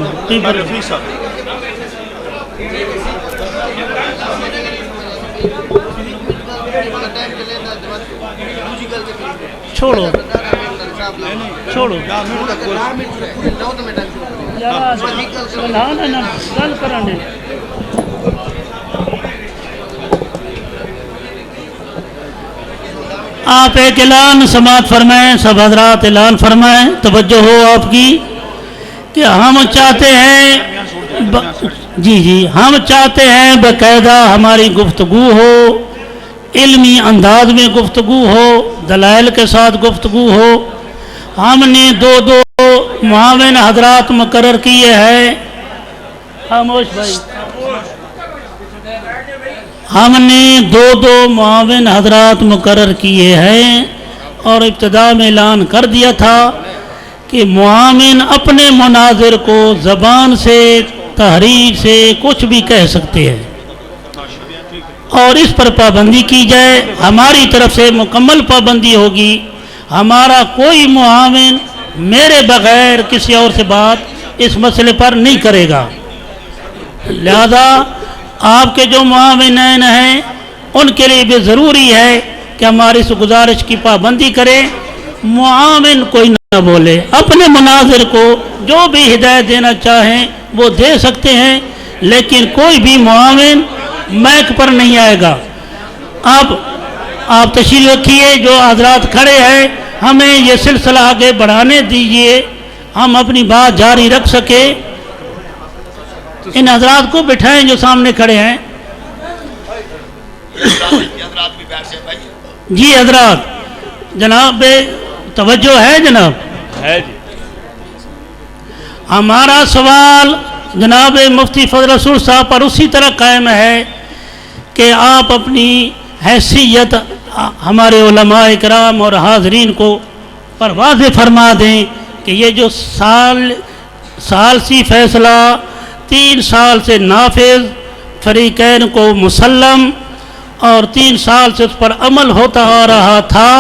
چھوڑو چھوڑو گل کرنے آپ ایک اعلان سماعت فرمائیں سب حضرات اعلان فرمائیں توجہ ہو آپ کی کہ ہم چاہتے ہیں جی جی ہم چاہتے ہیں باقاعدہ ہماری گفتگو ہو علمی انداز میں گفتگو ہو دلائل کے ساتھ گفتگو ہو ہم نے دو معاون حضرات مقرر کیے ہیں خاموش بھائی ہم نے دو معاون حضرات مقرر کیے ہیں اور ابتدا میں اعلان کر دیا تھا کہ معاون اپنے مناظر کو زبان سے تحریر سے کچھ بھی کہہ سکتے ہیں اور اس پر پابندی کی جائے ہماری طرف سے مکمل پابندی ہوگی ہمارا کوئی معاون میرے بغیر کسی اور سے بات اس مسئلے پر نہیں کرے گا لہذا آپ کے جو معاونین ہیں ان کے لیے بھی ضروری ہے کہ ہماری اس گزارش کی پابندی کریں معاون کوئی نہ بولے اپنے مناظر کو جو بھی ہدایت دینا چاہیں وہ دے سکتے ہیں لیکن کوئی بھی معاون مائک پر نہیں آئے گا اب آپ تشریف رکھیے جو حضرات کھڑے ہیں ہمیں یہ سلسلہ آگے بڑھانے دیجئے ہم اپنی بات جاری رکھ سکے ان حضرات کو بٹھائیں جو سامنے کھڑے ہیں جی حضرات جناب توجہ ہے جناب ہے جی ہمارا سوال جناب مفتی فضل رسول صاحب پر اسی طرح قائم ہے کہ آپ اپنی حیثیت ہمارے علماء اکرام اور حاضرین کو پر واضح فرما دیں کہ یہ جو ثالثی فیصلہ 3 سال سے نافذ فریقین کو مسلم اور 3 سال سے اس پر عمل ہوتا آ رہا تھا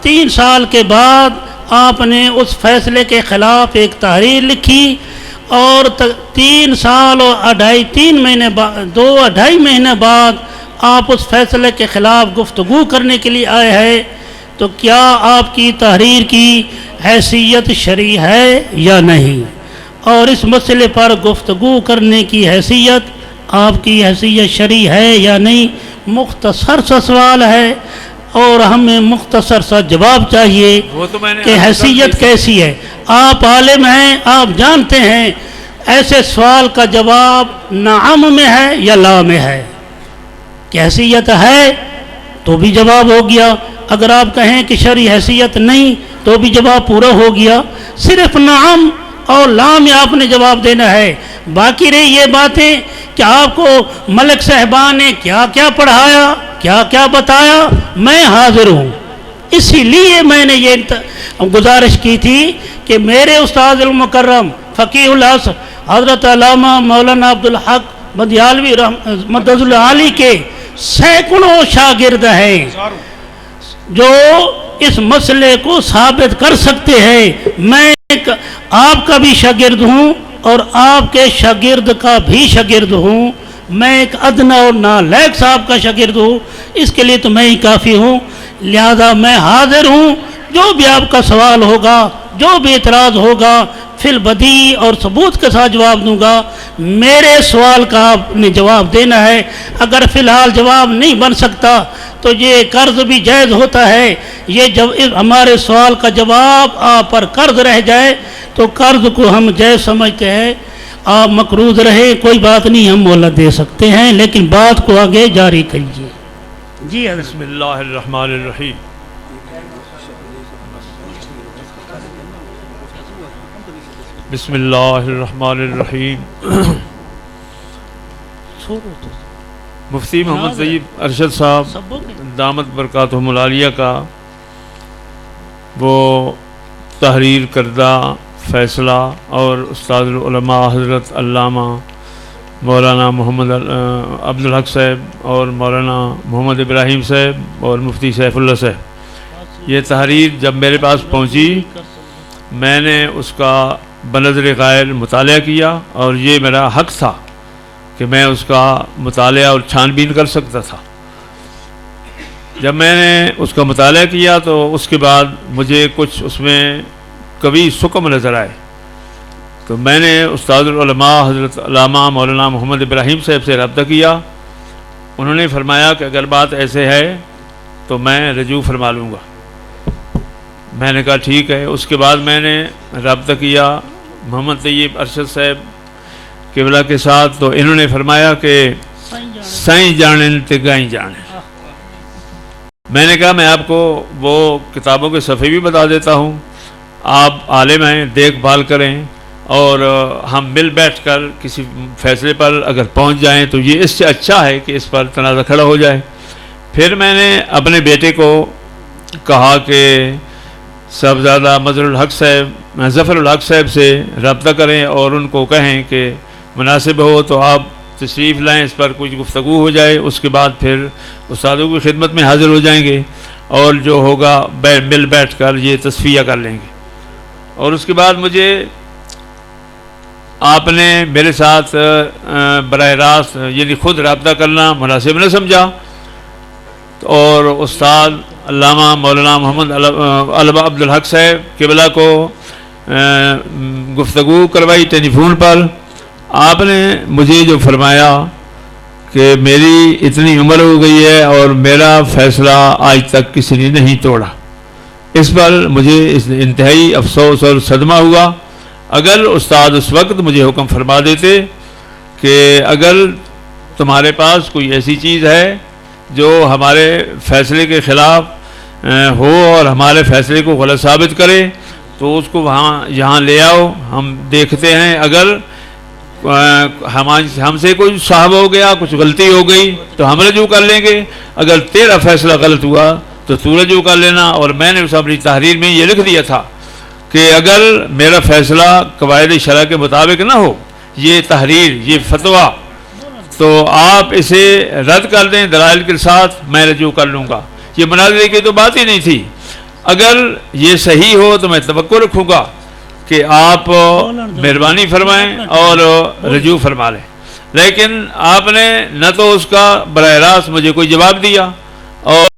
3 سال کے بعد آپ نے اس فیصلے کے خلاف ایک تحریر لکھی اور 3 سال اور 2.5 مہینے بعد آپ اس فیصلے کے خلاف گفتگو کرنے کے لیے آئے ہیں تو کیا آپ کی تحریر کی حیثیت شرعی ہے یا نہیں اور اس مسئلے پر گفتگو کرنے کی حیثیت آپ کی حیثیت شرعی ہے یا نہیں مختصر سا سوال ہے اور ہمیں مختصر سا جواب چاہیے کہ حیثیت کیسی ہے آپ عالم ہیں آپ جانتے ہیں ایسے سوال کا جواب نعم میں ہے یا لا میں ہے کہ حیثیت ہے تو بھی جواب ہو گیا اگر آپ کہیں کہ شرعی حیثیت نہیں تو بھی جواب پورا ہو گیا صرف نعم اور لا میں آپ نے جواب دینا ہے باقی رہی یہ باتیں کہ آپ کو ملک صاحبان نے کیا کیا پڑھایا کیا کیا بتایا میں حاضر ہوں اسی لیے میں نے یہ گزارش کی تھی کہ میرے استاد المکرم فقیہ العصر حضرت علامہ مولانا عبدالحق بدیالوی مدد العالی کے سینکڑوں شاگرد ہیں جو اس مسئلے کو ثابت کر سکتے ہیں. میں آپ کا بھی شاگرد ہوں اور آپ کے شاگرد کا بھی شاگرد ہوں. میں ایک ادنا اور نالائق صاحب کا شاگرد ہوں. اس کے لیے تو میں ہی کافی ہوں. لہذا میں حاضر ہوں. جو بھی آپ کا سوال ہوگا, جو بھی اعتراض ہوگا, فی البدیہہ اور ثبوت کے ساتھ جواب دوں گا. میرے سوال کا آپ نے جواب دینا ہے. اگر فی الحال جواب نہیں بن سکتا تو یہ قرض بھی جائز ہوتا ہے. یہ ہمارے سوال کا جواب آپ پر قرض رہ جائے تو قرض کو ہم جائز سمجھتے ہیں. آپ مقروض رہے کوئی بات نہیں, ہم مہلت دے سکتے ہیں, لیکن بات کو آگے جاری کیجیے. جی بسم اللہ الرحمن الرحیم. بسم اللہ الرحمن الرحیم. مفتی محمد طیب ارشد صاحب دامت برکاتہم العالیہ کا وہ تحریر کردہ فیصلہ اور استاد العلماء حضرت علامہ مولانا محمد عبدالحق صاحب اور مولانا محمد ابراہیم صاحب اور مفتی سیف اللہ صاحب, یہ تحریر جب میرے پاس پہنچی میں نے اس کا بنظر غائب مطالعہ کیا, اور یہ میرا حق تھا کہ میں اس کا مطالعہ اور چھان بین کر سکتا تھا. جب میں نے اس کا مطالعہ کیا تو اس کے بعد مجھے کچھ اس میں کبھی سکم نظر آئے, تو میں نے استاد العلماء حضرت علامہ مولانا محمد ابراہیم صاحب سے رابطہ کیا. انہوں نے فرمایا کہ اگر بات ایسے ہے تو میں رجوع فرما لوں گا. میں نے کہا ٹھیک ہے. اس کے بعد میں نے رابطہ کیا محمد طیب ارشد صاحب قبلہ کے ساتھ, تو انہوں نے فرمایا کہ سائیں جانن تے گائیں جانن. میں نے کہا میں آپ کو وہ کتابوں کے صفحے بھی بتا دیتا ہوں, آپ عالم ہیں, دیکھ بھال کریں, اور ہم مل بیٹھ کر کسی فیصلے پر اگر پہنچ جائیں تو یہ اس سے اچھا ہے کہ اس پر تنازع کھڑا ہو جائے. پھر میں نے اپنے بیٹے کو کہا کہ صاحبزادہ مظہر الحق صاحب ظفر الحق صاحب سے رابطہ کریں اور ان کو کہیں کہ مناسب ہو تو آپ تشریف لائیں, اس پر کچھ گفتگو ہو جائے. اس کے بعد پھر استادوں کی خدمت میں حاضر ہو جائیں گے اور جو ہوگا مل بیٹھ کر یہ تصفیہ کر لیں گے. اور اس کے بعد مجھے آپ نے میرے ساتھ براہ راست یعنی خود رابطہ کرنا مناسب نہ سمجھا, اور استاد علامہ مولانا محمد علامہ عبدالحق صاحب قبلہ کو گفتگو کروائی ٹیلی فون پر. آپ نے مجھے جو فرمایا کہ میری اتنی عمر ہو گئی ہے اور میرا فیصلہ آج تک کسی نے نہیں توڑا, اس پر مجھے انتہائی افسوس اور صدمہ ہوا. اگر استاد اس وقت مجھے حکم فرما دیتے کہ اگر تمہارے پاس کوئی ایسی چیز ہے جو ہمارے فیصلے کے خلاف ہو اور ہمارے فیصلے کو غلط ثابت کرے تو اس کو یہاں لے آؤ, ہم دیکھتے ہیں. اگر ہم سے کوئی صاحب ہو گیا, کچھ غلطی ہو گئی تو ہم رجوع کر لیں گے, اگر تیرا فیصلہ غلط ہوا تو تو رجوع کر لینا. اور میں نے اس اپنی تحریر میں یہ لکھ دیا تھا کہ اگر میرا فیصلہ قواعد شرع کے مطابق نہ ہو, یہ تحریر یہ فتویٰ, تو آپ اسے رد کر دیں دلائل کے ساتھ, میں رجوع کر لوں گا. یہ مناظرے کی تو بات ہی نہیں تھی. اگر یہ صحیح ہو تو میں توقع رکھوں گا کہ آپ مہربانی فرمائیں اور رجوع فرما لیں. لیکن آپ نے نہ تو اس کا براہ راست مجھے کوئی جواب دیا, اور